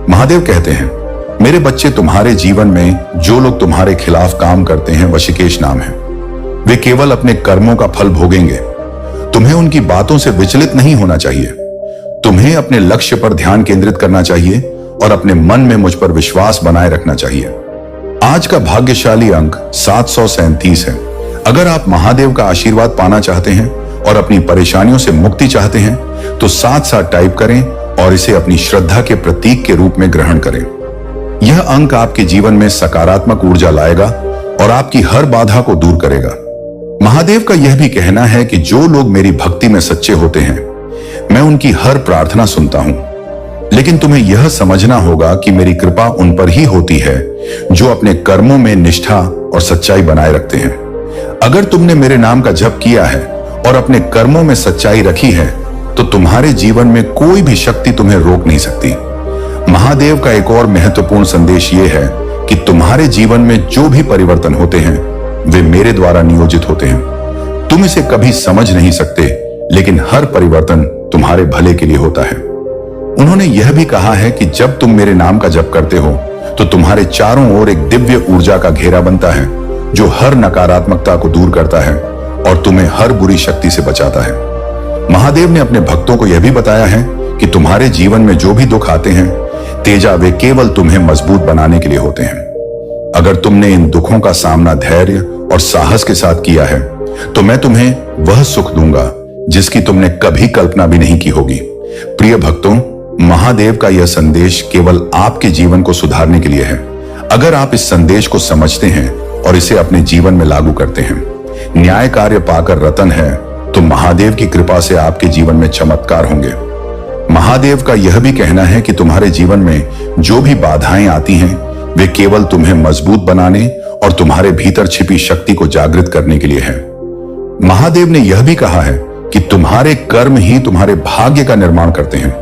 महादेव कहते हैं, मेरे बच्चे, तुम्हारे जीवन में जो लोग तुम्हारे खिलाफ काम करते हैं, वशिकेश नाम है, वे केवल अपने कर्मों का फल भोगेंगे। तुम्हें उनकी बातों से विचलित नहीं होना चाहिए। तुम्हें अपने लक्ष्य पर ध्यान केंद्रित करना चाहिए और अपने मन में मुझ पर विश्वास बनाए रखना चाहिए। आज का भाग्यशाली अंक 737 है। अगर आप महादेव का आशीर्वाद पाना चाहते हैं और अपनी परेशानियों से मुक्ति चाहते हैं तो साथ साथ टाइप करें और इसे अपनी श्रद्धा के प्रतीक के रूप में ग्रहण करें। यह अंक आपके जीवन में सकारात्मक ऊर्जा लाएगा और आपकी हर बाधा को दूर करेगा। महादेव का यह भी कहना है कि जो लोग मेरी भक्ति में सच्चे होते हैं, मैं उनकी हर प्रार्थना सुनता हूं। लेकिन तुम्हें यह समझना होगा कि मेरी कृपा उन पर ही होती है जो अपने कर्मों में निष्ठा और सच्चाई बनाए रखते हैं। अगर तुमने मेरे नाम का जप किया है और अपने कर्मों में सच्चाई रखी है तो तुम्हारे जीवन में कोई भी शक्ति तुम्हें रोक नहीं सकती। महादेव का एक और महत्वपूर्ण संदेश यह है कि तुम्हारे जीवन में जो भी परिवर्तन होते हैं वे मेरे द्वारा नियोजित होते हैं। तुम इसे कभी समझ नहीं सकते, लेकिन हर परिवर्तन तुम्हारे भले के लिए होता है। उन्होंने यह भी कहा है कि जब तुम मेरे नाम का जप करते हो तो तुम्हारे चारों ओर एक दिव्य ऊर्जा का घेरा बनता है जो हर नकारात्मकता को दूर करता है और तुम्हें हर बुरी शक्ति से बचाता है। महादेव ने अपने भक्तों को यह भी बताया है कि तुम्हारे जीवन में जो भी दुख आते हैं तेजा, वे केवल तुम्हें मजबूत बनाने के लिए होते हैं। अगर तुमने इन दुखों का सामना धैर्य और साहस के साथ किया है तो मैं तुम्हें वह सुख दूंगा जिसकी तुमने कभी कल्पना भी नहीं की होगी। प्रिय भक्तों, महादेव का यह संदेश केवल आपके जीवन को सुधारने के लिए है। अगर आप इस संदेश को समझते हैं और इसे अपने जीवन में लागू करते हैं, न्याय कार्य पाकर रतन है, तो महादेव की कृपा से आपके जीवन में चमत्कार होंगे। महादेव का यह भी कहना है कि तुम्हारे जीवन में जो भी बाधाएं आती हैं वे केवल तुम्हें मजबूत बनाने और तुम्हारे भीतर छिपी शक्ति को जागृत करने के लिए है। महादेव ने यह भी कहा है कि तुम्हारे कर्म ही तुम्हारे भाग्य का निर्माण करते हैं।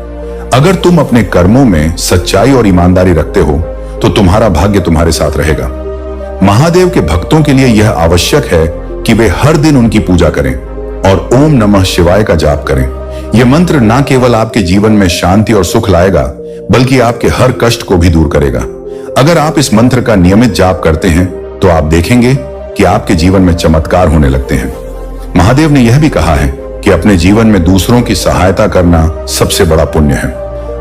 अगर तुम अपने कर्मों में सच्चाई और ईमानदारी रखते हो तो तुम्हारा भाग्य तुम्हारे साथ रहेगा। महादेव के भक्तों के लिए यह आवश्यक है कि वे हर दिन उनकी पूजा करें और ओम नमः शिवाय का जाप करें। यह मंत्र न केवल आपके जीवन में शांति और सुख लाएगा, बल्कि आपके हर कष्ट को भी दूर करेगा। अगर आप इस मंत्र का नियमित जाप करते हैं तो आप देखेंगे कि आपके जीवन में चमत्कार होने लगते हैं। महादेव ने यह भी कहा है कि अपने जीवन में दूसरों की सहायता करना सबसे बड़ा पुण्य है।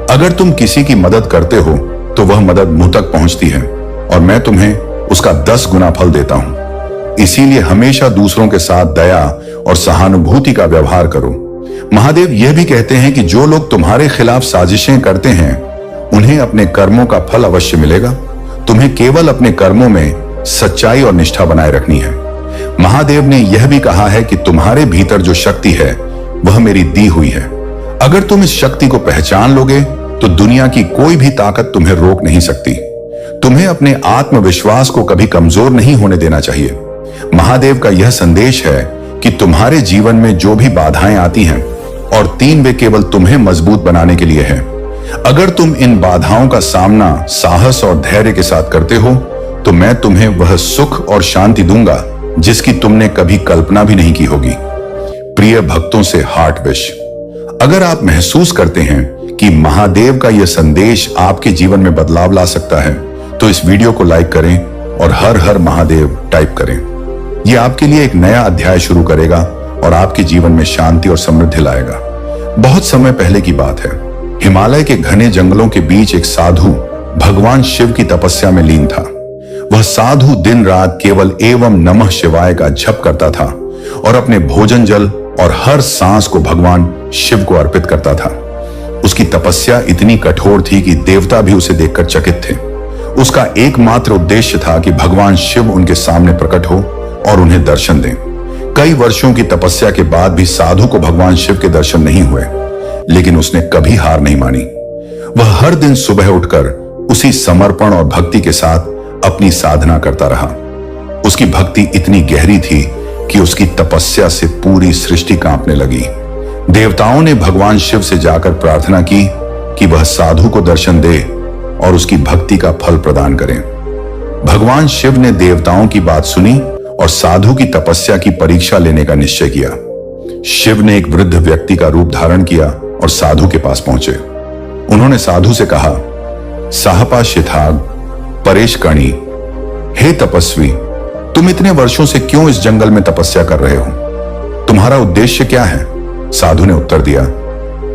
अगर तुम किसी की मदद करते हो तो वह मदद मुंह तक पहुंचती है और मैं तुम्हें उसका 10 गुना फल देता हूं। इसीलिए हमेशा दूसरों के साथ दया और सहानुभूति का व्यवहार करो। महादेव यह भी कहते हैं कि जो लोग तुम्हारे खिलाफ साजिशें करते हैं उन्हें अपने कर्मों का फल अवश्य मिलेगा। तुम्हें केवल अपने कर्मों में सच्चाई और निष्ठा बनाए रखनी है। महादेव ने यह भी कहा है कि तुम्हारे भीतर जो शक्ति है वह मेरी दी हुई है। अगर तुम इस शक्ति को पहचान लोगे तो दुनिया की कोई भी ताकत तुम्हें रोक नहीं सकती। तुम्हें अपने आत्मविश्वास को कभी कमजोर नहीं होने देना चाहिए। महादेव का यह संदेश है कि तुम्हारे जीवन में जो भी बाधाएं आती हैं और वे केवल तुम्हें मजबूत बनाने के लिए है। अगर तुम इन बाधाओं का सामना साहस और धैर्य के साथ करते हो तो मैं तुम्हें वह सुख और शांति दूंगा जिसकी तुमने कभी कल्पना भी नहीं की होगी। प्रिय भक्तों से हार्ट विश, अगर आप महसूस करते हैं कि महादेव का यह संदेश आपके जीवन में बदलाव ला सकता है तो इस वीडियो को लाइक करें और हर हर महादेव टाइप करें। यह आपके लिए एक नया अध्याय शुरू करेगा और आपके जीवन में शांति और समृद्धि लाएगा। बहुत समय पहले की बात है। हिमालय के घने जंगलों के बीच एक साधु भगवान शिव की तपस्या में लीन था। वह साधु दिन रात केवल एवं नमः शिवाय का जप करता था और अपने भोजन जल और हर सांस को भगवान शिव को अर्पित करता था। उसकी तपस्या इतनी कठोर थी कि देवता भी उसे देखकर चकित थे। उसका एकमात्र उद्देश्य था कि भगवान शिव उनके सामने प्रकट हो और उन्हें दर्शन दें। कई वर्षों की तपस्या के बाद भी साधु को भगवान शिव के दर्शन नहीं हुए, लेकिन उसने कभी हार नहीं मानी। वह हर दिन सुबह उठकर उसी समर्पण और भक्ति के साथ अपनी साधना करता रहा। उसकी भक्ति इतनी गहरी थी कि उसकी तपस्या से पूरी सृष्टि कांपने लगी। देवताओं ने भगवान शिव से जाकर प्रार्थना की कि वह साधु को दर्शन दे और उसकी भक्ति का फल प्रदान करें। भगवान शिव ने देवताओं की बात सुनी और साधु की तपस्या की परीक्षा लेने का निश्चय किया। शिव ने एक वृद्ध व्यक्ति का रूप धारण किया और साधु के पास पहुंचे। उन्होंने साधु से कहा, साहपा शिथाग परेश कणी, हे तपस्वी, तुम इतने वर्षों से क्यों इस जंगल में तपस्या कर रहे हो? तुम्हारा उद्देश्य क्या है? साधु ने उत्तर दिया,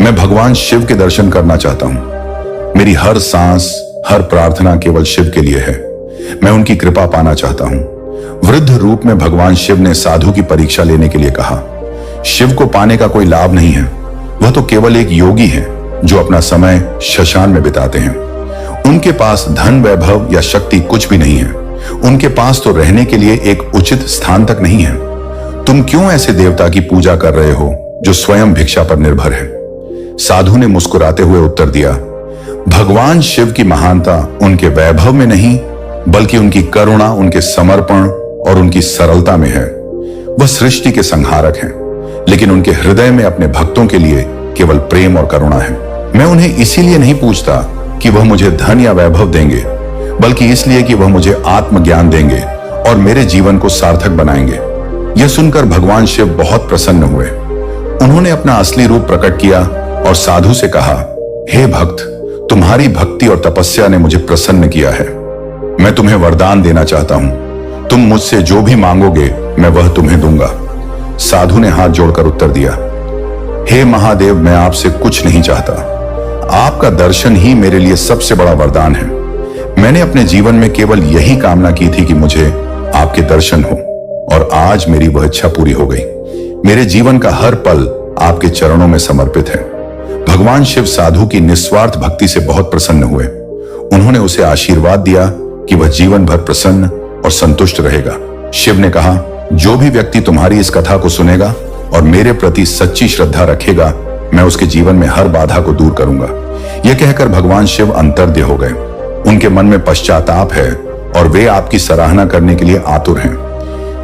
मैं भगवान शिव के दर्शन करना चाहता हूं। मेरी हर सांस, हर प्रार्थना केवल शिव के लिए है। मैं उनकी कृपा पाना चाहता हूं। वृद्ध रूप में भगवान शिव ने साधु की परीक्षा लेने के लिए कहा। शिव को पाने का कोई लाभ नहीं है। वह तो केवल एक योगी है जो अपना समय शशान में बिताते हैं। उनके पास धन, वैभव या शक्ति कुछ भी नहीं है। उनके पास तो रहने के लिए एक उचित स्थान तक नहीं है। तुम क्यों ऐसे देवता की पूजा कर रहे हो जो स्वयं भिक्षा पर निर्भर है? साधु ने मुस्कुराते हुए उत्तर दिया, भगवान शिव की महानता उनके वैभव में नहीं, बल्कि उनकी करुणा, उनके समर्पण और उनकी सरलता में है। वह सृष्टि के संहारक हैं, लेकिन उनके हृदय में अपने भक्तों के लिए केवल प्रेम और करुणा है। मैं उन्हें इसीलिए नहीं पूछता कि वह मुझे धन या वैभव देंगे, बल्कि इसलिए कि वह मुझे आत्मज्ञान देंगे और मेरे जीवन को सार्थक बनाएंगे। यह सुनकर भगवान शिव बहुत प्रसन्न हुए। उन्होंने अपना असली रूप प्रकट किया और साधु से कहा, हे भक्त, तुम्हारी भक्ति और तपस्या ने मुझे प्रसन्न किया है। मैं तुम्हें वरदान देना चाहता हूं। तुम मुझसे जो भी मांगोगे मैं वह तुम्हें दूंगा। साधु ने हाथ जोड़कर उत्तर दिया, हे महादेव, मैं आपसे कुछ नहीं चाहता। आपका दर्शन ही मेरे लिए सबसे बड़ा वरदान है। मैंने अपने जीवन में केवल यही कामना की थी कि मुझे आपके दर्शन हो, और आज मेरी वह इच्छा पूरी हो गई। मेरे जीवन का हर पल आपके चरणों में समर्पित है। भगवान शिव साधु की निस्वार्थ भक्ति से बहुत प्रसन्न हुए। उन्होंने उसे आशीर्वाद दिया कि वह जीवन भर प्रसन्न और संतुष्ट रहेगा। शिव ने कहा, जो भी व्यक्ति तुम्हारी इस कथा को सुनेगा और मेरे प्रति सच्ची श्रद्धा रखेगा, मैं उसके जीवन में हर बाधा को दूर करूंगा। यह कहकर भगवान शिव अंतर्ध्य हो गए। उनके मन में पश्चाताप है और वे आपकी सराहना करने के लिए आतुर हैं।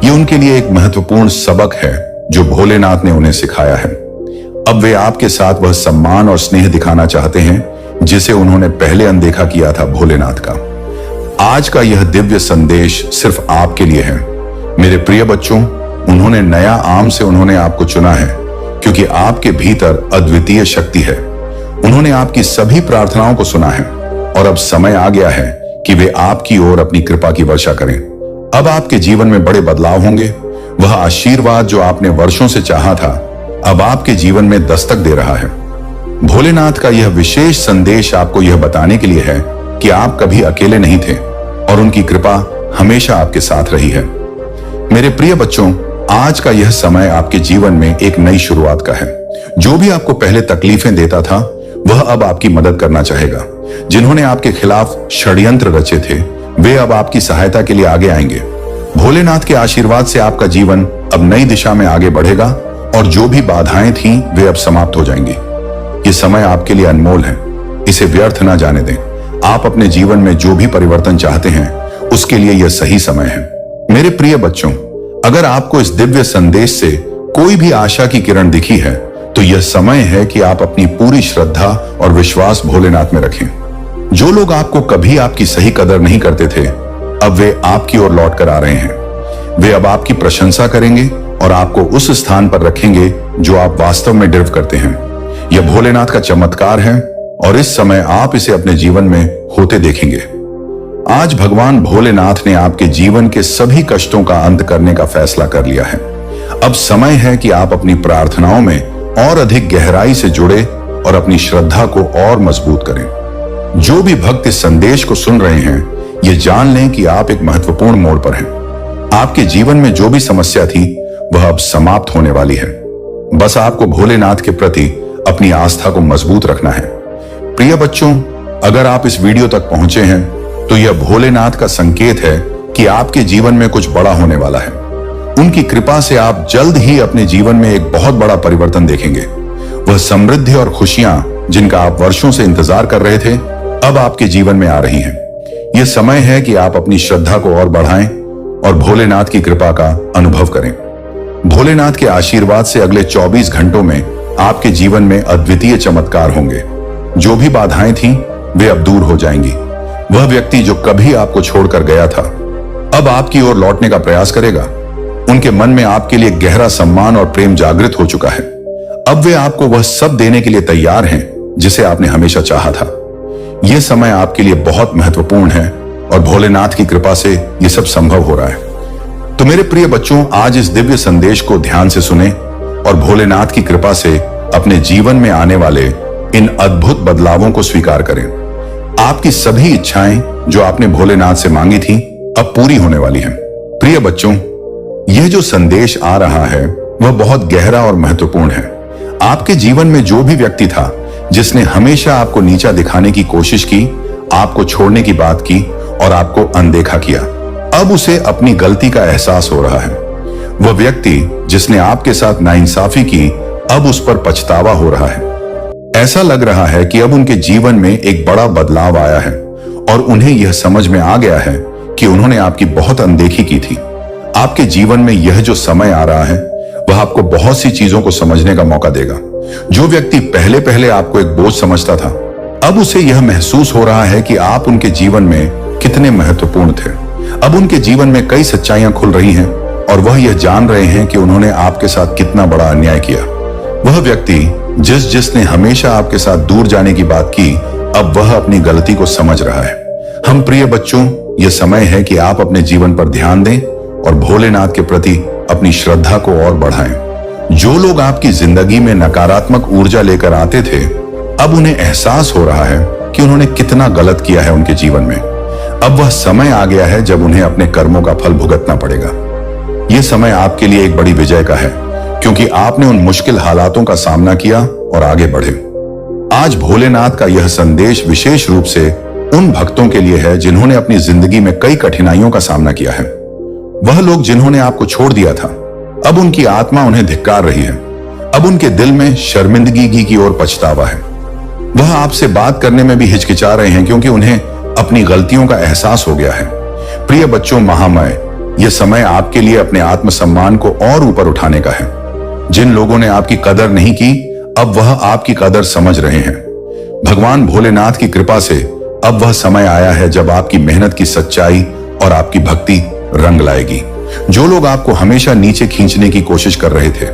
यह उनके लिए एक महत्वपूर्ण सबक है जो भोलेनाथ ने उन्हें सिखाया है। अब वे आपके साथ वह सम्मान और स्नेह दिखाना चाहते हैं जिसे उन्होंने पहले अनदेखा किया था भोलेनाथ का। आज का यह दिव्य संदेश सिर्फ आपके लिए है। मेरे प्रिय बच्चों, उन्होंने नया आम से उन्होंने आपको चुना है क्योंकि आपके भीतर अद्वितीय शक्ति है। उन्होंने आपकी सभी प्रार्थनाओं को सुना है और अब समय आ गया है कि वे आपकी ओर अपनी कृपा की वर्षा करें। अब आपके जीवन में बड़े बदलाव होंगे। वह आशीर्वाद जो आपने वर्षों से चाहा था, अब आपके जीवन में दस्तक दे रहा है। भोलेनाथ का यह विशेष संदेश आपको यह बताने के लिए है कि आप कभी अकेले नहीं थे और उनकी कृपा हमेशा आपके साथ रही है। मेरे प्रिय बच्चों, आज का यह समय आपके जीवन में एक नई शुरुआत का है। जो भी आपको पहले तकलीफें देता था, वह अब आपकी मदद करना चाहेगा। जिन्होंने आपके खिलाफ षड्यंत्र रचे थे, वे अब आपकी सहायता के लिए आगे आएंगे। भोलेनाथ के आशीर्वाद से आपका जीवन अब नई दिशा में आगे बढ़ेगा और जो भी बाधाएं थीं, वे अब समाप्त हो जाएंगी। ये समय आपके लिए अनमोल है, इसे व्यर्थ ना जाने दें। आप अपने जीवन में जो भी परिवर्तन चाहते हैं, उसके लिए यह सही समय है। मेरे प्रिय बच्चों, अगर आपको इस दिव्य संदेश से कोई भी आशा की किरण दिखी है, तो यह समय है कि आप अपनी पूरी श्रद्धा और विश्वास भोलेनाथ में रखें। जो लोग आपको कभी आपकी सही कदर नहीं करते थे, अब वे आपकी ओर लौट कर आ रहे हैं। वे अब आपकी प्रशंसा करेंगे और आपको उस स्थान पर रखेंगे जो आप वास्तव में डिजर्व करते हैं। यह भोलेनाथ का चमत्कार है और इस समय आप इसे अपने जीवन में होते देखेंगे। आज भगवान भोलेनाथ ने आपके जीवन के सभी कष्टों का अंत करने का फैसला कर लिया है। अब समय है कि आप अपनी प्रार्थनाओं में और अधिक गहराई से जुड़े और अपनी श्रद्धा को और मजबूत करें। जो भी भक्त इस संदेश को सुन रहे हैं, ये जान लें कि आप एक महत्वपूर्ण मोड़ पर हैं। आपके जीवन में जो भी समस्या थी, वह अब समाप्त होने वाली है। बस आपको भोलेनाथ के प्रति अपनी आस्था को मजबूत रखना है। प्रिय बच्चों, अगर आप इस वीडियो तक पहुंचे हैं, तो यह भोलेनाथ का संकेत है कि आपके जीवन में कुछ बड़ा होने वाला है। उनकी कृपा से आप जल्द ही अपने जीवन में एक बहुत बड़ा परिवर्तन देखेंगे। वह समृद्धि और खुशियां जिनका आप वर्षों से इंतजार कर रहे थे, अब आपके जीवन में आ रही हैं। यह समय है कि आप अपनी श्रद्धा को और बढ़ाएं और भोलेनाथ की कृपा का अनुभव करें। भोलेनाथ के आशीर्वाद से अगले 24 घंटों में आपके जीवन में अद्वितीय चमत्कार होंगे। जो भी बाधाएं थीं, वे अब दूर हो जाएंगी। वह व्यक्ति जो कभी आपको छोड़कर गया था, अब आपकी ओर लौटने का प्रयास करेगा। उनके मन में आपके लिए गहरा सम्मान और प्रेम जागृत हो चुका है। अब वे आपको वह सब देने के लिए तैयार हैं जिसे आपने हमेशा चाहा था। यह समय आपके लिए बहुत महत्वपूर्ण है और भोलेनाथ की कृपा से यह सब संभव हो रहा है। तो मेरे प्रिय बच्चों, आज इस दिव्य संदेश को ध्यान से सुने और भोलेनाथ की कृपा से अपने जीवन में आने वाले इन अद्भुत बदलावों को स्वीकार करें। आपकी सभी इच्छाएं जो आपने भोलेनाथ से मांगी थी, अब पूरी होने वाली हैं। प्रिय बच्चों, यह जो संदेश आ रहा है, वह बहुत गहरा और महत्वपूर्ण है। आपके जीवन में जो भी व्यक्ति था जिसने हमेशा आपको नीचा दिखाने की कोशिश की, आपको छोड़ने की बात की और आपको अनदेखा किया, अब उसे अपनी गलती का एहसास हो रहा है। वह व्यक्ति जिसने आपके साथ नाइंसाफी की, अब उस पर पछतावा हो रहा है। ऐसा लग रहा है कि अब उनके जीवन में एक बड़ा बदलाव आया है और उन्हें यह समझ में आ गया है कि उन्होंने आपकी बहुत अनदेखी की थी। आपके जीवन में यह जो समय आ रहा है वह आपको बहुत सी चीजों को समझने का मौका देगा। जो व्यक्ति पहले पहले आपको एक बोझ समझता था, अब उसे यह महसूस हो रहा है कि आप उनके जीवन में कितने महत्वपूर्ण थे। अब उनके जीवन में कई सच्चाइयां खुल रही हैं और वह यह जान रहे हैं कि उन्होंने आपके साथ कितना बड़ा अन्याय किया। वह व्यक्ति जिसने हमेशा आपके साथ दूर जाने की बात की, अब वह अपनी गलती को समझ रहा है। हम प्रिय बच्चों, यह समय है कि आप अपने जीवन पर ध्यान दें और भोलेनाथ के प्रति अपनी श्रद्धा को और बढ़ाएं। जो लोग आपकी जिंदगी में नकारात्मक ऊर्जा लेकर आते थे, अब उन्हें एहसास हो रहा है कि उन्होंने कितना गलत किया है उनके जीवन में। अब वह समय आ गया है जब उन्हें अपने कर्मों का फल भुगतना पड़ेगा। यह समय आपके लिए एक बड़ी विजय का है, क्योंकि आपने उन मुश्किल हालातों का सामना किया और आगे बढ़े। आज भोलेनाथ का यह संदेश विशेष रूप से उन भक्तों के लिए है जिन्होंने अपनी जिंदगी में कई कठिनाइयों का सामना किया है। वह लोग जिन्होंने आपको छोड़ दिया था, अब उनकी आत्मा उन्हें धिक्कार रही है। अब उनके दिल में शर्मिंदगी की ओर पछतावा है। वह आपसे बात करने में भी हिचकिचा रहे हैं क्योंकि उन्हें अपनी गलतियों का एहसास हो गया है। प्रिय बच्चों, महामय, यह समय आपके लिए अपने आत्मसम्मान को और ऊपर उठाने का है। जिन लोगों ने आपकी कदर नहीं की, अब वह आपकी कदर समझ रहे हैं। भगवान भोलेनाथ की कृपा से अब वह समय आया है जब आपकी मेहनत की सच्चाई और आपकी भक्ति रंग लाएगी। जो लोग आपको हमेशा नीचे खींचने की कोशिश कर रहे थे,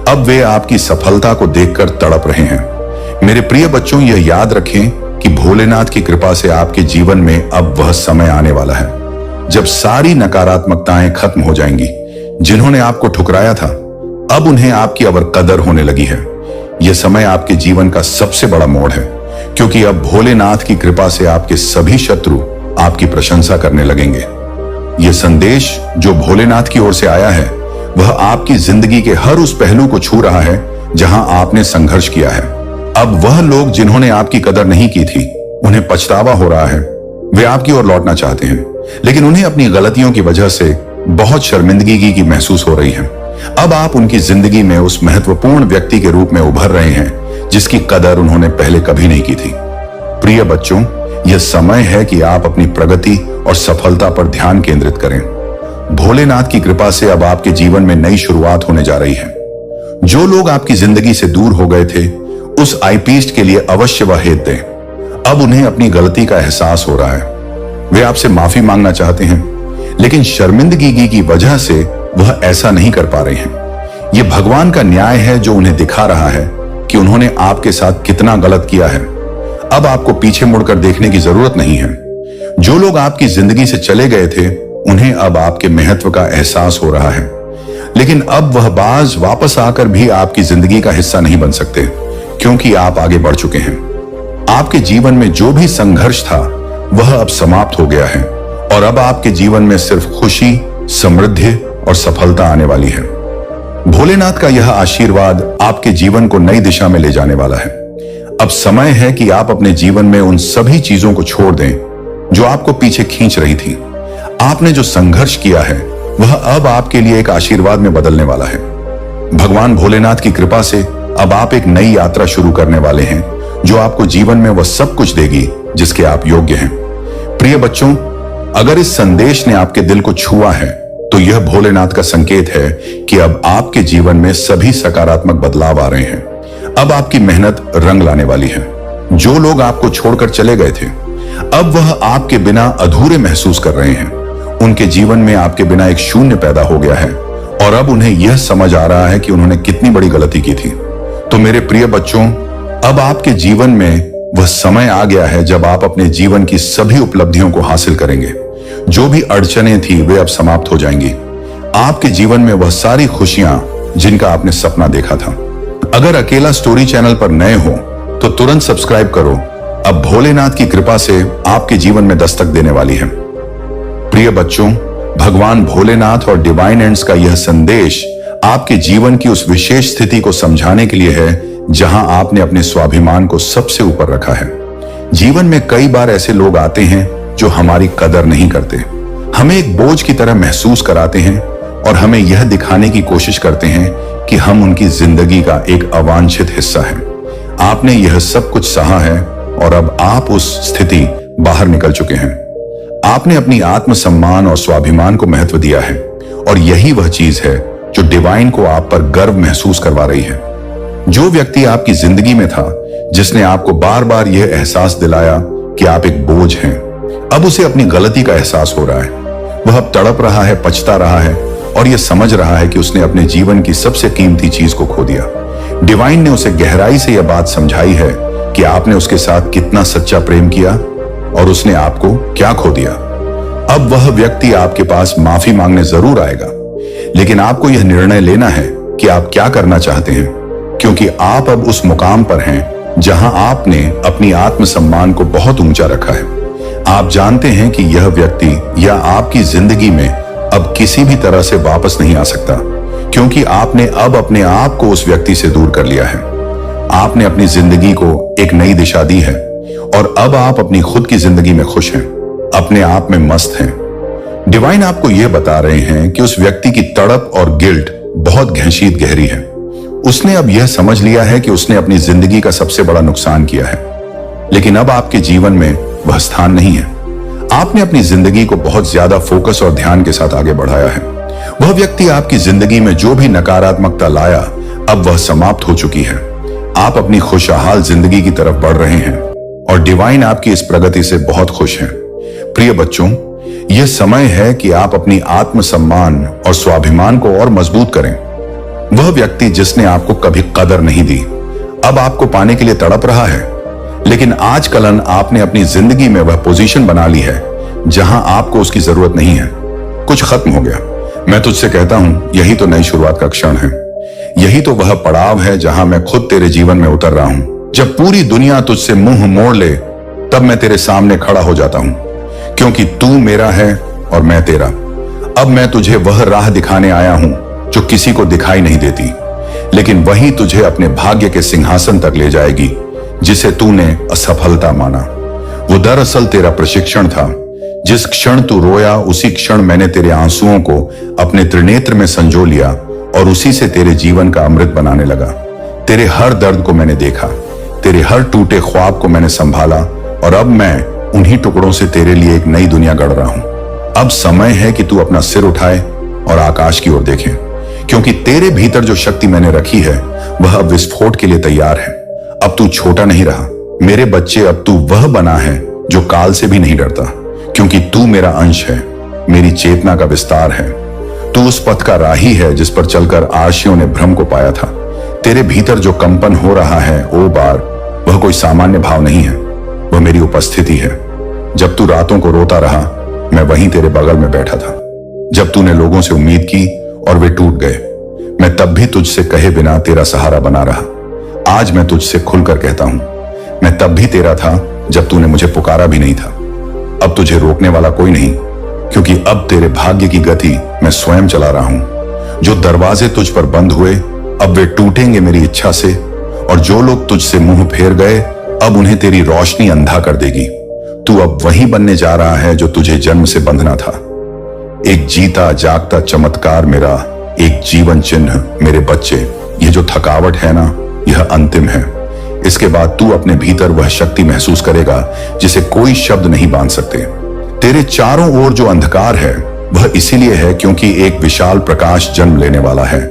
अब वे आपकी सफलता को देखकर तड़प रहे हैं। मेरे प्रिय बच्चों, यह याद रखें कि भोलेनाथ की कृपा से आपके जीवन में अब वह समय आने वाला है जब सारी नकारात्मकताएं खत्म हो जाएंगी। जिन्होंने आपको ठुकराया था, अब उन्हें आपकी अब कदर होने लगी है। यह समय आपके जीवन का सबसे बड़ा मोड़ है, क्योंकि अब भोलेनाथ की कृपा से आपके सभी शत्रु आपकी प्रशंसा करने लगेंगे। यह संदेश जो भोलेनाथ की ओर से आया है, वह आपकी जिंदगी के हर उस पहलू को छू रहा है जहां आपने संघर्ष किया है। अब वह लोग जिन्होंने आपकी कदर नहीं की थी, उन्हें पछतावा हो रहा है। वे आपकी ओर लौटना चाहते हैं, लेकिन उन्हें अपनी गलतियों की वजह से बहुत शर्मिंदगी की महसूस हो रही है। अब आप उनकी जिंदगी में उस महत्वपूर्ण व्यक्ति के रूप में उभर रहे हैं जिसकी कदर उन्होंने पहले कभी नहीं की थी। प्रिय बच्चों, यह समय है कि आप अपनी प्रगति और सफलता पर ध्यान केंद्रित करें। भोलेनाथ की कृपा से अब आपके जीवन में नई शुरुआत होने जा रही है। जो लोग आपकी जिंदगी से दूर हो गए थे, उस आईपीस्ट के लिए अवश्य वह हेत दें। अब उन्हें अपनी गलती का एहसास हो रहा है। वे आपसे माफी मांगना चाहते हैं, लेकिन शर्मिंदगी की वजह से वह ऐसा नहीं कर पा रहे हैं। यह भगवान का न्याय है जो उन्हें दिखा रहा है कि उन्होंने आपके साथ कितना गलत किया है। अब आपको पीछे मुड़कर देखने की जरूरत नहीं है। जो लोग आपकी जिंदगी से चले गए थे, उन्हें अब आपके महत्व का एहसास हो रहा है, लेकिन अब वह बाज वापस आकर भी आपकी जिंदगी का हिस्सा नहीं बन सकते, क्योंकि आप आगे बढ़ चुके हैं। आपके जीवन में जो भी संघर्ष था, वह अब समाप्त हो गया है और अब आपके जीवन में सिर्फ खुशी, समृद्धि और सफलता आने वाली है। भोलेनाथ का यह आशीर्वाद आपके जीवन को नई दिशा में ले जाने वाला है। अब समय है कि आप अपने जीवन में उन सभी चीजों को छोड़ दें जो आपको पीछे खींच रही थी। आपने जो संघर्ष किया है, वह अब आपके लिए एक आशीर्वाद में बदलने वाला है। भगवान भोलेनाथ की कृपा से अब आप एक नई यात्रा शुरू करने वाले हैं जो आपको जीवन में वह सब कुछ देगी जिसके आप योग्य हैं। प्रिय बच्चों, अगर इस संदेश ने आपके दिल को छुआ है, तो यह भोलेनाथ का संकेत है कि अब आपके जीवन में सभी सकारात्मक बदलाव आ रहे हैं। अब आपकी मेहनत रंग लाने वाली है। जो लोग आपको छोड़कर चले गए थे, अब वह आपके बिना अधूरे महसूस कर रहे हैं। उनके जीवन में आपके बिना एक शून्य पैदा हो गया है और अब उन्हें यह समझ आ रहा है कि उन्होंने कितनी बड़ी गलती की थी। तो मेरे प्रिय बच्चों, अब आपके जीवन में वह समय आ गया है जब आप अपने जीवन की सभी उपलब्धियों को हासिल करेंगे। जो भी अड़चनें थी, वे अब समाप्त हो जाएंगी। आपके जीवन में वह सारी खुशियां जिनका आपने सपना देखा था। अगर अकेला स्टोरी चैनल पर नए हो तो तुरंत सब्सक्राइब करो। अब भोलेनाथ की कृपा से आपके जीवन में दस्तक देने वाली है। प्रिय बच्चों, भगवान भोलेनाथ और डिवाइन एंड्स का यह संदेश आपके जीवन की उस विशेष स्थिति को समझाने के लिए है जहां आपने अपने स्वाभिमान को सबसे ऊपर रखा है। जीवन में कई बार ऐसे लोग आते हैं जो हमारी कदर नहीं करते, हमें एक बोझ की तरह महसूस कराते हैं और हमें यह दिखाने की कोशिश करते हैं कि हम उनकी जिंदगी का एक अवांछित हिस्सा हैं। आपने यह सब कुछ सहा है और अब आप उस स्थिति बाहर निकल चुके हैं। आपने अपनी आत्मसम्मान और स्वाभिमान को महत्व दिया है और यही वह चीज है जो डिवाइन को आप पर गर्व महसूस करवा रही है। जो व्यक्ति आपकी जिंदगी में था जिसने आपको बार बार यह एहसास दिलाया कि आप एक बोझ हैं, अब उसे अपनी गलती का एहसास हो रहा है। वह अब तड़प रहा है, पछता रहा है और यह समझ रहा है कि उसने अपने जीवन की सबसे कीमती चीज को खो दिया। डिवाइन ने उसे गहराई से यह बात समझाई है कि आपने उसके साथ कितना सच्चा प्रेम किया और उसने आपको क्या खो दिया। अब वह व्यक्ति आपके पास माफी मांगने जरूर आएगा, लेकिन आपको यह निर्णय लेना है कि आप क्या करना चाहते हैं, क्योंकि आप अब उस मुकाम पर हैं जहां आपने अपनी आत्मसम्मान को बहुत ऊंचा रखा है। आप जानते हैं कि यह व्यक्ति या आपकी जिंदगी में अब किसी भी तरह से वापस नहीं आ सकता, क्योंकि आपने अब अपने आप को उस व्यक्ति से दूर कर लिया है। आपने अपनी जिंदगी को एक नई दिशा दी है और अब आप अपनी खुद की जिंदगी में खुश हैं, अपने आप में मस्त हैं। डिवाइन आपको यह बता रहे हैं कि उस व्यक्ति की तड़प और गिल्ट बहुत गहशीत गहरी है। उसने अब यह समझ लिया है कि उसने अपनी जिंदगी का सबसे बड़ा नुकसान किया है, लेकिन अब आपके जीवन में वह स्थान नहीं है। आपने अपनी जिंदगी को बहुत ज्यादा फोकस और ध्यान के साथ आगे बढ़ाया है। वह व्यक्ति आपकी जिंदगी में जो भी नकारात्मकता लाया, अब वह समाप्त हो चुकी है। आप अपनी खुशहाल जिंदगी की तरफ बढ़ रहे हैं और डिवाइन आपकी इस प्रगति से बहुत खुश हैं। प्रिय बच्चों, यह समय है कि आप अपनी आत्मसम्मान और स्वाभिमान को और मजबूत करें। वह व्यक्ति जिसने आपको कभी कदर नहीं दी, अब आपको पाने के लिए तड़प रहा है, लेकिन आज कलन आपने अपनी जिंदगी में वह पोजीशन बना ली है जहां आपको उसकी जरूरत नहीं है। कुछ खत्म हो गया। मैं तुझसे कहता हूं, यही तो नई शुरुआत का क्षण है। यही तो वह पड़ाव है जहां मैं खुद तेरे जीवन में उतर रहा हूं। जब पूरी दुनिया तुझसे मुंह मोड़ ले, तब मैं तेरे सामने खड़ा हो जाता हूं, क्योंकि तू मेरा है और मैं तेरा। अब मैं तुझे वह राह दिखाने आया हूं जो किसी को दिखाई नहीं देती, लेकिन वही तुझे अपने भाग्य के सिंहासन तक ले जाएगी जिसे तूने असफलता माना। वो दरअसल तेरा प्रशिक्षण था। जिस क्षण तू रोया, उसी क्षण मैंने तेरे आंसुओं को अपने त्रिनेत्र में संजो लिया और उसी से तेरे जीवन का अमृत बनाने लगा। तेरे हर दर्द को मैंने देखा, तेरे हर टूटे ख्वाब को मैंने संभाला और अब मैं उन्हीं टुकड़ों से तेरे लिए एक नई दुनिया गढ़ रहा हूं। अब समय है कि तू अपना सिर उठाए और आकाश की ओर देखे, क्योंकि तेरे भीतर जो शक्ति मैंने रखी है वह अब विस्फोट के लिए तैयार है। अब तू छोटा नहीं रहा मेरे बच्चे, अब तू वह बना है जो काल से भी नहीं डरता, क्योंकि तू मेरा अंश है, मेरी चेतना का विस्तार है। तू उस पथ का राही है जिस पर चलकर आर्षियों ने भ्रम को पाया था। तेरे भीतर जो कंपन हो रहा है ओ बार, वह कोई सामान्य भाव नहीं है, वह मेरी उपस्थिति है। जब तू रातों को रोता रहा, मैं वहीं तेरे बगल में बैठा था। जब तूने लोगों से उम्मीद की और वे टूट गए, मैं तब भी तुझसे कहे बिना तेरा सहारा बना रहा। आज मैं तुझसे खुलकर कहता हूं, मैं तब भी तेरा था जब तूने मुझे पुकारा भी नहीं था। अब तुझे रोकने वाला कोई नहीं, क्योंकि अब तेरे भाग्य की गति मैं स्वयं चला रहा हूं। जो दरवाजे तुझ पर बंद हुए, अब वे टूटेंगे मेरी इच्छा से, और जो लोग तुझसे मुंह फेर गए, अब उन्हें तेरी रोशनी अंधा कर देगी। तू अब वही बनने जा रहा है जो तुझे जन्म से बंधना था। एक जीता जागता चमत्कार, मेरा एक जीवन चिन्ह। मेरे बच्चे, ये जो थकावट है ना, यह अंतिम है। इसके बाद तू अपने भीतर वह शक्ति महसूस करेगा जिसे कोई शब्द नहीं बांध सकते। तेरे चारों ओर जो अंधकार है वह इसीलिए है क्योंकि एक विशाल प्रकाश जन्म लेने वाला है,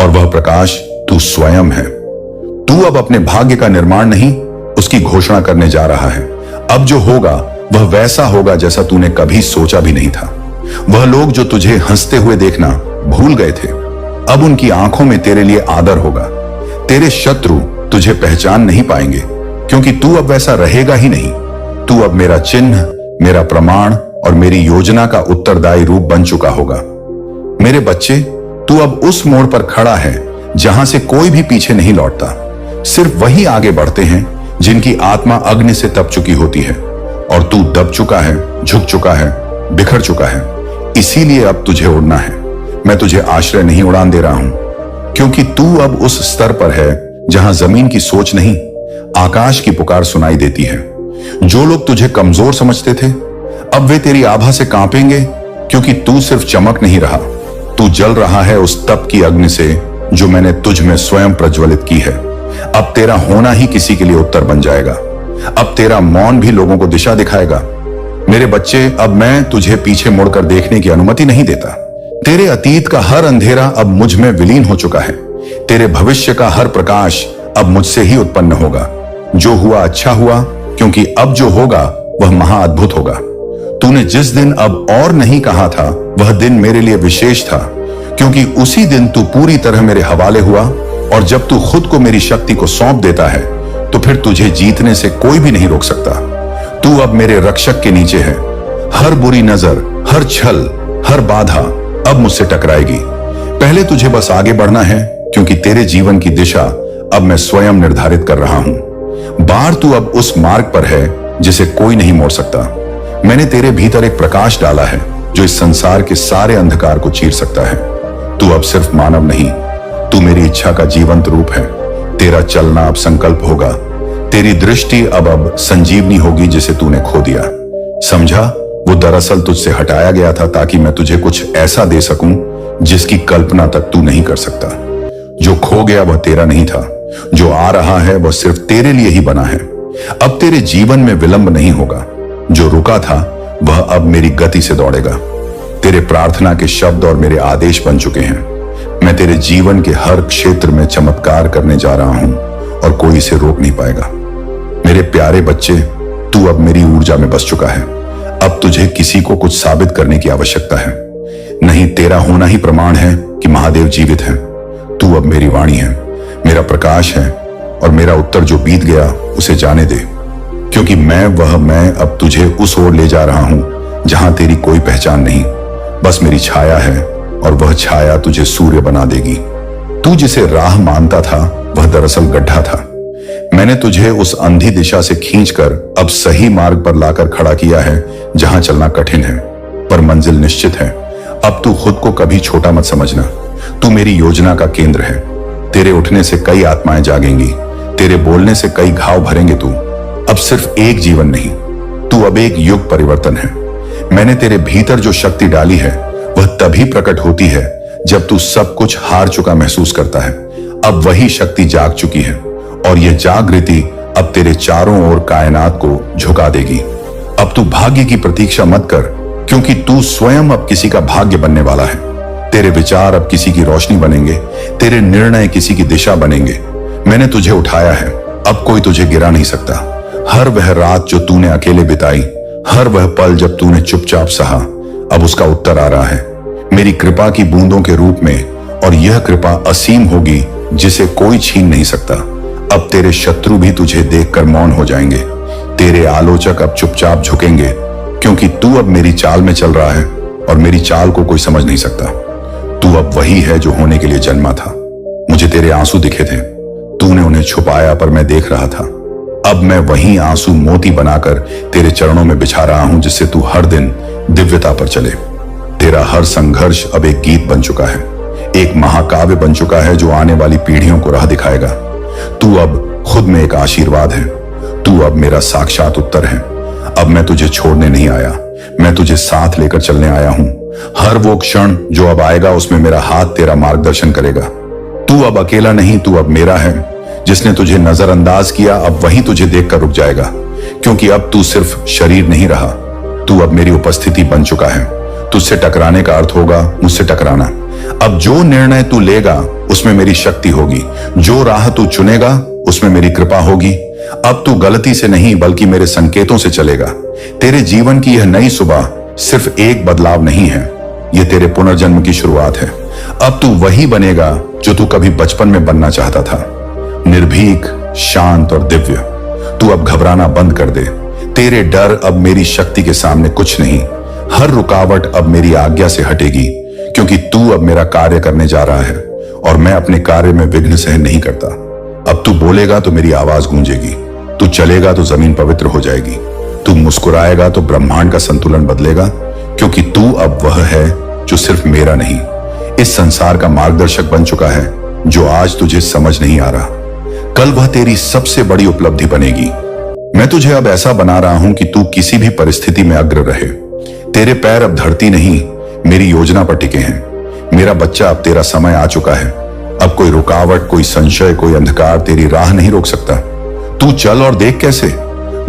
और वह प्रकाश तू स्वयं है। तू अब अपने भाग्य का निर्माण नहीं, उसकी घोषणा करने जा रहा है। अब जो होगा वह वैसा होगा जैसा तूने कभी सोचा भी नहीं था। वह लोग जो तुझे हंसते हुए देखना भूल गए थे, अब उनकी आंखों में तेरे लिए आदर होगा। तेरे शत्रु तुझे पहचान नहीं पाएंगे, क्योंकि तू अब वैसा रहेगा ही नहीं। तू अब मेरा चिन्ह, मेरा प्रमाण और मेरी योजना का उत्तरदायी रूप बन चुका होगा। मेरे बच्चे, तू अब उस मोड़ पर खड़ा है जहां से कोई भी पीछे नहीं लौटता। सिर्फ वही आगे बढ़ते हैं जिनकी आत्मा अग्नि से तप चुकी होती है, और तू दब चुका है, झुक चुका है, बिखर चुका है। इसीलिए अब तुझे उड़ना है। मैं तुझे आश्रय नहीं उड़ान दे रहा हूं, क्योंकि तू अब उस स्तर पर है जहां जमीन की सोच नहीं, आकाश की पुकार सुनाई देती है। जो लोग तुझे कमजोर समझते थे, अब वे तेरी आभा से कांपेंगे, क्योंकि तू सिर्फ चमक नहीं रहा, तू जल रहा है उस तप की अग्नि से जो मैंने तुझ में स्वयं प्रज्वलित की है। अब तेरा होना ही किसी के लिए उत्तर बन जाएगा। अब तेरा मौन भी लोगों को दिशा दिखाएगा। मेरे बच्चे, अब मैं तुझे पीछे मुड़कर देखने की अनुमति नहीं देता। तेरे अतीत का हर अंधेरा अब मुझ में विलीन हो चुका है। तेरे भविष्य का हर प्रकाश अब मुझसे ही उत्पन्न होगा। जो हुआ अच्छा हुआ, क्योंकि अब जो होगा वह महाअद्भुत होगा। तूने जिस दिन अब और नहीं कहा था, वह दिन मेरे लिए विशेष था, क्योंकि उसी दिन तू पूरी तरह मेरे हवाले हुआ। और जब तू खुद को मेरी शक्ति को सौंप देता है, तो फिर तुझे जीतने से कोई भी नहीं रोक सकता। तू अब मेरे रक्षक के नीचे है। हर बुरी नजर, हर छल, हर बाधा अब मुझसे टकराएगी। पहले तुझे बस आगे बढ़ना है, क्योंकि तेरे जीवन की दिशा अब मैं स्वयं निर्धारित कर रहा हूं। बार तू अब उस मार्ग पर है जिसे कोई नहीं मोड़ सकता। मैंने तेरे भीतर एक प्रकाश डाला है जो इस संसार के सारे अंधकार को चीर सकता है। तू अब सिर्फ मानव नहीं, तू मेरी इच्छा का जीवंत रूप है। तेरा चलना अब संकल्प होगा। तेरी दृष्टि अब संजीवनी होगी जिसे तूने खो दिया। समझा, वो दरअसल तुझसे हटाया गया था ताकि मैं तुझे कुछ ऐसा दे सकूं जिसकी कल्पना तक तू नहीं कर सकता। जो खो गया वह तेरा नहीं था, जो आ रहा है वह सिर्फ तेरे लिए ही बना है। अब तेरे जीवन में विलंब नहीं होगा। जो रुका था वह अब मेरी गति से दौड़ेगा। तेरे प्रार्थना के शब्द और मेरे आदेश बन चुके हैं। मैं तेरे जीवन के हर क्षेत्र में चमत्कार करने जा रहा हूं और कोई इसे रोक नहीं पाएगा। मेरे प्यारे बच्चे, तू अब मेरी ऊर्जा में बस चुका है। अब तुझे किसी को कुछ साबित करने की आवश्यकता है नहीं। तेरा होना ही प्रमाण है कि महादेव जीवित है। तू अब मेरी वाणी है, मेरा प्रकाश है, और मेरा उत्तर जो बीत गया उसे जाने दे, क्योंकि मैं अब तुझे उस ओर ले जा रहा हूं जहां तेरी कोई पहचान नहीं, बस मेरी छाया है, और वह छाया तुझे सूर्य बना देगी। तू जिसे राह मानता था वह दरअसल गड्ढा था। मैंने तुझे उस अंधी दिशा से खींचकर अब सही मार्ग पर लाकर खड़ा किया है जहां चलना कठिन है पर मंजिल निश्चित है। अब तू खुद को कभी छोटा मत समझना। तू मेरी योजना का केंद्र है। तेरे उठने से कई आत्माएं जागेंगी, तेरे बोलने से कई घाव भरेंगे। तू अब सिर्फ एक जीवन नहीं, तू अब एक युग परिवर्तन है। मैंने तेरे भीतर जो शक्ति डाली है वह तभी प्रकट होती है जब तू सब कुछ हार चुका महसूस करता है। अब वही शक्ति जाग चुकी है, और यह जागृति अब तेरे चारों ओर कायनात को झुका देगी। अब तू भाग्य की प्रतीक्षा मत कर, क्योंकि तू स्वयं अब किसी का भाग्य बनने वाला है। तेरे विचार अब किसी की रोशनी बनेंगे, तेरे निर्णय किसी की दिशा बनेंगे। मैंने तुझे उठाया है, अब कोई तुझे गिरा नहीं सकता। हर वह रात जो तूने अकेले बिताई, हर वह पल जब तूने चुपचाप सहा, अब उसका उत्तर आ रहा है मेरी कृपा की बूंदों के रूप में। और यह कृपा असीम होगी जिसे कोई छीन नहीं सकता। अब तेरे शत्रु भी तुझे देखकर मौन हो जाएंगे। तेरे आलोचक अब चुपचाप झुकेंगे, क्योंकि तू अब मेरी चाल में चल रहा है, और मेरी चाल को कोई समझ नहीं सकता। तू अब वही है जो होने के लिए जन्मा था। मुझे तेरे आंसू दिखे थे, तूने उन्हें छुपाया, पर मैं देख रहा था। अब मैं वही आंसू मोती बनाकर तेरे चरणों में बिछा रहा हूं, जिससे तू हर दिन दिव्यता पर चले। तेरा हर संघर्ष अब एक गीत बन चुका है, एक महाकाव्य बन चुका है जो आने वाली पीढ़ियों को राह दिखाएगा। तू अब खुद में एक आशीर्वाद है। तू अब मेरा साक्षात उत्तर है। अब मैं तुझे छोड़ने नहीं आया, मैं तुझे साथ लेकर चलने आया हूं। हर वो क्षण जो अब आएगा उसमें मेरा हाथ तेरा मार्गदर्शन करेगा। तू अब अकेला नहीं, तू अब मेरा है। जिसने तुझे नजरअंदाज किया अब वही तुझे देखकर रुक जाएगा, क्योंकि अब तू सिर्फ शरीर नहीं रहा, तू अब मेरी उपस्थिति बन चुका है। तुझसे टकराने का अर्थ होगा मुझसे टकराना। अब जो निर्णय तू लेगा उसमें मेरी शक्ति होगी, जो राह तू चुनेगा उसमें मेरी कृपा होगी। अब तू गलती से नहीं बल्कि मेरे संकेतों से चलेगा। तेरे जीवन की यह नई सुबह सिर्फ एक बदलाव नहीं है, यह तेरे पुनर्जन्म की शुरुआत है। अब तू वही बनेगा जो तू कभी बचपन में बनना चाहता था, निर्भीक, शांत और दिव्य। तू अब घबराना बंद कर दे। तेरे डर अब मेरी शक्ति के सामने कुछ नहीं। हर रुकावट अब मेरी आज्ञा से हटेगी, क्योंकि तू अब मेरा कार्य करने जा रहा है, और मैं अपने कार्य में विघ्न सहन नहीं करता। अब तू बोलेगा तो मेरी आवाज गूंजेगी, तू चलेगा तो जमीन पवित्र हो जाएगी, तू मुस्कुराएगा तो ब्रह्मांड का संतुलन बदलेगा, क्योंकि तू अब वह है जो सिर्फ मेरा नहीं, इस संसार का मार्गदर्शक बन चुका है। जो आज तुझे समझ नहीं आ रहा, कल वह तेरी सबसे बड़ी उपलब्धि बनेगी। मैं तुझे अब ऐसा बना रहा हूं कि तू किसी भी परिस्थिति में अग्र रहे। तेरे पैर अब धरती नहीं, मेरी योजना पर टिके हैं। मेरा बच्चा, अब तेरा समय आ चुका है। अब कोई रुकावट, कोई संशय, कोई अंधकार तेरी राह नहीं रोक सकता। तू चल और देख कैसे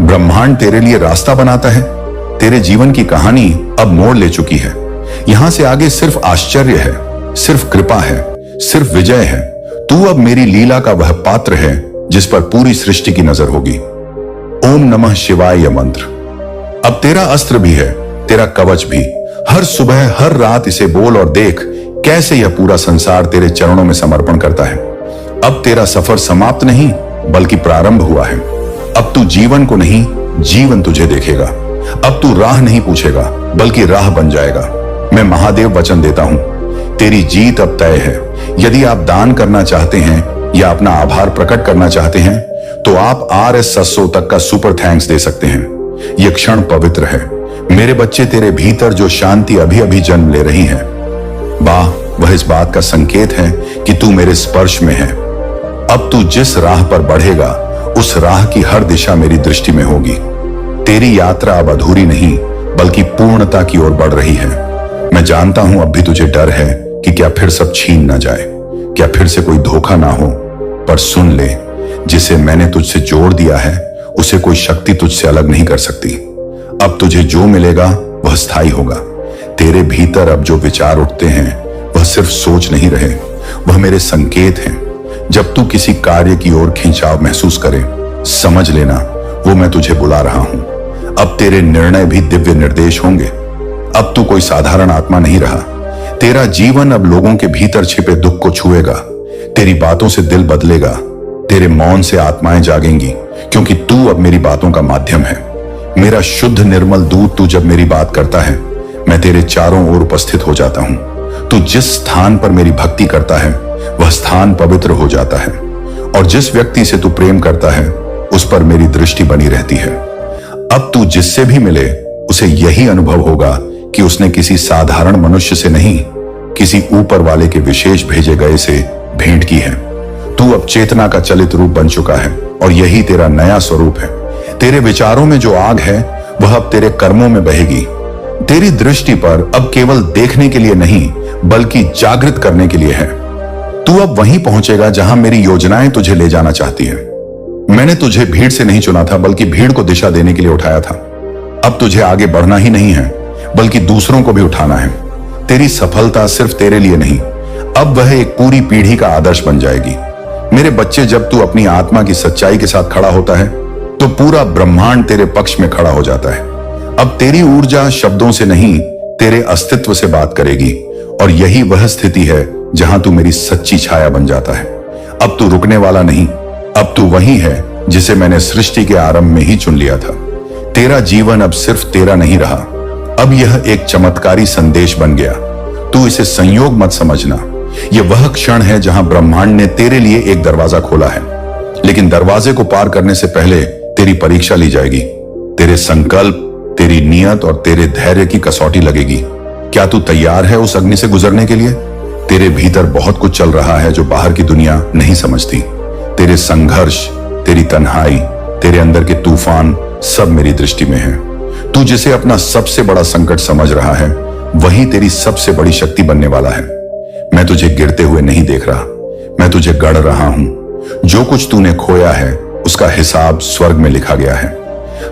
ब्रह्मांड तेरे लिए रास्ता बनाता है। तेरे जीवन की कहानी अब मोड़ ले चुकी है। यहां से आगे सिर्फ आश्चर्य है, सिर्फ कृपा है, सिर्फ विजय है। तू अब मेरी लीला का वह पात्र है जिस पर पूरी सृष्टि की नजर होगी। ओम नमः शिवाय यह मंत्र अब तेरा अस्त्र भी है, तेरा कवच भी। हर सुबह, हर रात इसे बोल और देख कैसे यह पूरा संसार तेरे चरणों में समर्पण करता है। अब तेरा सफर समाप्त नहीं बल्कि प्रारंभ हुआ है। अब तू जीवन को नहीं, जीवन तुझे देखेगा। अब तू राह नहीं पूछेगा बल्कि राह बन जाएगा। मैं महादेव वचन देता हूं, तेरी जीत अब तय है। यदि आप दान करना चाहते हैं या अपना आभार प्रकट करना चाहते हैं तो आप RS700 तक का सुपर थैंक्स दे सकते हैं। यह क्षण पवित्र है। मेरे बच्चे, तेरे भीतर जो शांति अभी अभी जन्म ले रही है, वाह, वह इस बात का संकेत है कि तू मेरे स्पर्श में है। अब तू जिस राह पर बढ़ेगा उस राह की हर दिशा मेरी दृष्टि में होगी। तेरी यात्रा अब अधूरी नहीं बल्कि पूर्णता की ओर बढ़ रही है। मैं जानता हूं अब भी तुझे डर है कि क्या फिर सब छीन ना जाए, क्या फिर से कोई धोखा ना हो। पर सुन ले, जिसे मैंने तुझसे जोड़ दिया है उसे कोई शक्ति तुझसे अलग नहीं कर सकती। अब तुझे जो मिलेगा वह स्थायी होगा। तेरे भीतर अब जो विचार उठते हैं वह सिर्फ सोच नहीं रहे, वह मेरे संकेत हैं। जब तू किसी कार्य की ओर खिंचाव महसूस करे, समझ लेना वो मैं तुझे बुला रहा हूं। अब तेरे निर्णय भी दिव्य निर्देश होंगे। अब तू कोई साधारण आत्मा नहीं रहा। तेरा जीवन अब लोगों के भीतर छिपे दुख को छुएगा। तेरी बातों से दिल बदलेगा, तेरे मौन से आत्माएं जागेंगी, क्योंकि तू अब मेरी बातों का माध्यम है। मेरा शुद्ध निर्मल दूध तू जब मेरी बात करता है, मैं तेरे चारों ओर उपस्थित हो जाता हूं। तू जिस स्थान पर मेरी भक्ति करता है वह स्थान पवित्र हो जाता है, और जिस व्यक्ति से तू प्रेम करता है उस पर मेरी दृष्टि बनी रहती है। अब तू जिससे भी मिले उसे यही अनुभव होगा कि उसने किसी साधारण मनुष्य से नहीं, किसी ऊपर वाले के विशेष भेजे गए से भेंट की है। तू अब चेतना का चलित रूप बन चुका है और यही तेरा नया स्वरूप है। तेरे विचारों में जो आग है वह अब तेरे कर्मों में बहेगी। तेरी दृष्टि पर अब केवल देखने के लिए नहीं बल्कि जागृत करने के लिए है। तू अब वहीं पहुंचेगा जहां मेरी योजनाएं तुझे ले जाना चाहती है। मैंने तुझे भीड़ से नहीं चुना था बल्कि भीड़ को दिशा देने के लिए उठाया था। अब तुझे आगे बढ़ना ही नहीं है बल्कि दूसरों को भी उठाना है। तेरी सफलता सिर्फ तेरे लिए नहीं, अब वह एक पूरी पीढ़ी का आदर्श बन जाएगी। मेरे बच्चे, जब तू अपनी आत्मा की सच्चाई के साथ खड़ा होता है तो पूरा ब्रह्मांड तेरे पक्ष में खड़ा हो जाता है। अब तेरी ऊर्जा शब्दों से नहीं, तेरे अस्तित्व से बात करेगी, और यही वह स्थिति है जहां तू मेरी सच्ची छाया बन जाता है। अब तू रुकने वाला नहीं, अब तू वही है जिसे मैंने सृष्टि के आरंभ में ही चुन लिया था। तेरा जीवन अब सिर्फ तेरा नहीं रहा, अब यह एक चमत्कारी संदेश बन गया। तू इसे संयोग मत समझना। यह वह क्षण है जहां ब्रह्मांड ने तेरे लिए एक दरवाजा खोला है, लेकिन दरवाजे को पार करने से पहले तेरी परीक्षा ली जाएगी। तेरे संकल्प, तेरी नियत और तेरे धैर्य की कसौटी लगेगी। क्या तू तैयार है उस अग्नि से गुजरने के लिए? तेरे भीतर बहुत कुछ चल रहा है जो बाहर की दुनिया नहीं समझती। तेरे संघर्ष, तेरी तन्हाई, तेरे अंदर के तूफान सब मेरी दृष्टि में है। तू जिसे अपना सबसे बड़ा संकट समझ रहा है वही तेरी सबसे बड़ी शक्ति बनने वाला है। मैं तुझे गिरते हुए नहीं देख रहा, मैं तुझे गढ़ रहा हूं। जो कुछ तूने खोया है उसका हिसाब स्वर्ग में लिखा गया है।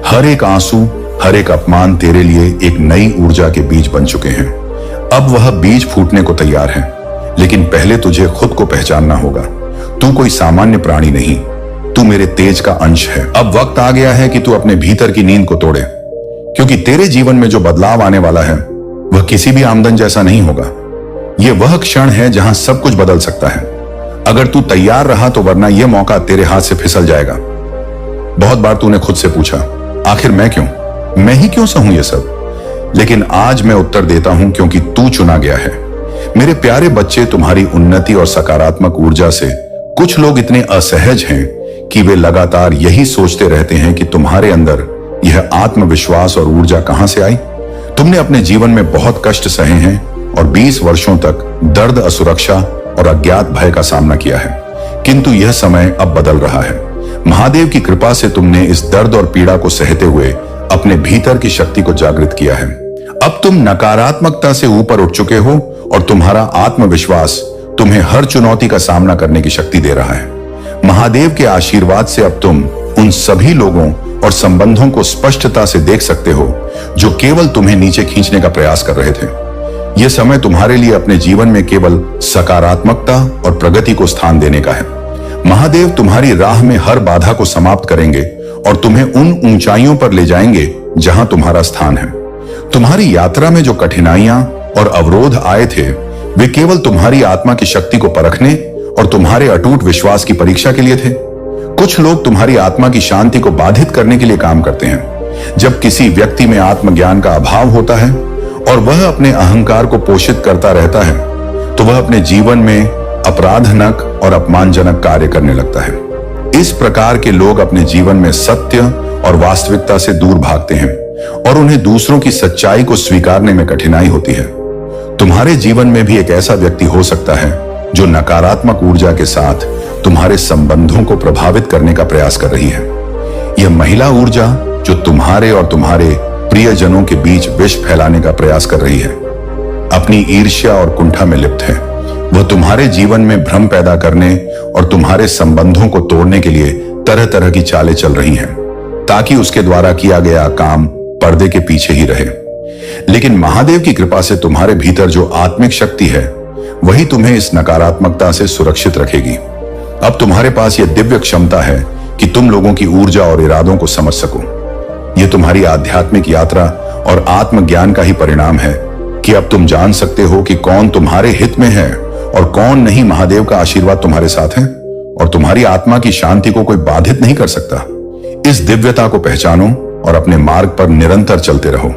हर एक आंसू, हर एक अपमान तेरे लिए एक नई ऊर्जा के बीज बन चुके हैं। अब वह बीज फूटने को तैयार है, लेकिन पहले तुझे खुद को पहचानना होगा। तू कोई सामान्य प्राणी नहीं, तू मेरे तेज का अंश है। अब वक्त आ गया है कि तू अपने भीतर की नींद को तोड़े, क्योंकि तेरे जीवन में जो बदलाव आने वाला है वह किसी भी आमदन जैसा नहीं होगा। यह वह क्षण है जहां सब कुछ बदल सकता है अगर तू तैयार रहा तो, वरना यह मौका तेरे हाथ से फिसल जाएगा। बहुत बार तूने खुद से पूछा, आखिर मैं क्यों, मैं ही क्यों सहूं ये सब? लेकिन आज मैं उत्तर देता हूं, क्योंकि तू चुना गया है। मेरे प्यारे बच्चे, तुम्हारी उन्नति और सकारात्मक ऊर्जा से कुछ लोग इतने असहज हैं कि वे लगातार यही सोचते रहते हैं कि तुम्हारे अंदर यह आत्मविश्वास और ऊर्जा कहां से आई। तुमने अपने जीवन में बहुत कष्ट सहे हैं और 20 वर्षों तक दर्द, असुरक्षा और अज्ञात भय का सामना किया है, किंतु यह समय अब बदल रहा है। महादेव की कृपा से तुमने इस दर्द और पीड़ा को सहते हुए अपने भीतर की शक्ति को जागृत किया है। अब तुम नकारात्मकता से ऊपर उठ चुके हो और तुम्हारा आत्मविश्वास तुम्हें हर चुनौती का सामना करने की शक्ति दे रहा है। महादेव के आशीर्वाद से अब तुम उन सभी लोगों और संबंधों को स्पष्टता से देख सकते हो जो केवल तुम्हें नीचे खींचने का प्रयास कर रहे थे। यह समय तुम्हारे लिए अपने जीवन में केवल सकारात्मकता और प्रगति को स्थान देने का है। महादेव तुम्हारी राह में हर बाधा को समाप्त करेंगे और तुम्हें उन ऊंचाइयों पर ले जाएंगे जहां तुम्हारा स्थान है। तुम्हारी यात्रा में जो कठिनाइयां और अवरोध आए थे, वे केवल तुम्हारी आत्मा की शक्ति को परखने और तुम्हारे अटूट विश्वास की परीक्षा के लिए थे। कुछ लोग तुम्हारी आत्मा की शांति को बाधित करने के लिए काम करते हैं। जब किसी व्यक्ति में आत्मज्ञान का अभाव होता है और वह अपने अहंकार को पोषित करता रहता है, तो वह अपने जीवन में अपराधजनक और अपमानजनक कार्य करने लगता है। इस प्रकार के लोग अपने जीवन में सत्य और वास्तविकता से दूर भागते हैं और उन्हें दूसरों की सच्चाई को स्वीकारने में कठिनाई होती है। तुम्हारे जीवन में भी एक ऐसा व्यक्ति हो सकता है जो नकारात्मक ऊर्जा के साथ तुम्हारे संबंधों को प्रभावित करने का प्रयास कर रही है। यह महिला ऊर्जा जो तुम्हारे और तुम्हारे प्रियजनों के बीच विष फैलाने का प्रयास कर रही है, अपनी ईर्ष्या और कुंठा में लिप्त है। वह तुम्हारे जीवन में भ्रम पैदा करने और तुम्हारे संबंधों को तोड़ने के लिए तरह तरह की चालें चल रही हैं, ताकि उसके द्वारा किया गया काम पर्दे के पीछे ही रहे। लेकिन महादेव की कृपा से तुम्हारे भीतर जो आत्मिक शक्ति है, वही तुम्हें इस नकारात्मकता से सुरक्षित रखेगी। अब तुम्हारे पास यह दिव्य क्षमता है कि तुम लोगों की ऊर्जा और इरादों को समझ सको। यह तुम्हारी आध्यात्मिक यात्रा और आत्मज्ञान का ही परिणाम है कि अब तुम जान सकते हो कि कौन तुम्हारे हित में है और कौन नहीं। महादेव का आशीर्वाद तुम्हारे साथ है और तुम्हारी आत्मा की शांति को कोई बाधित नहीं कर सकता। इस दिव्यता को पहचानो और अपने मार्ग पर निरंतर चलते रहो।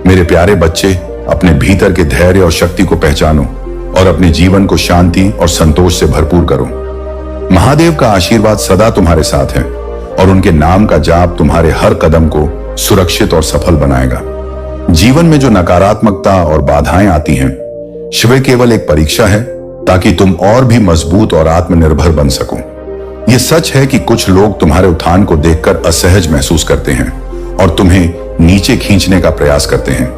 मेरे प्यारे बच्चे, अपने भीतर के धैर्य और शक्ति को पहचानो और अपने जीवन को शांति और संतोष से भरपूर करो। महादेव का आशीर्वाद सदा तुम्हारे साथ है और उनके नाम का जाप तुम्हारे हर कदम को सुरक्षित और सफल बनाएगा। जीवन में जो नकारात्मकता और बाधाएं आती हैं, वे केवल एक परीक्षा है ताकि तुम और भी मजबूत और आत्मनिर्भर बन सको। यह सच है कि कुछ लोग तुम्हारे उत्थान को देखकर असहज महसूस करते हैं और तुम्हें नीचे खींचने का प्रयास करते हैं,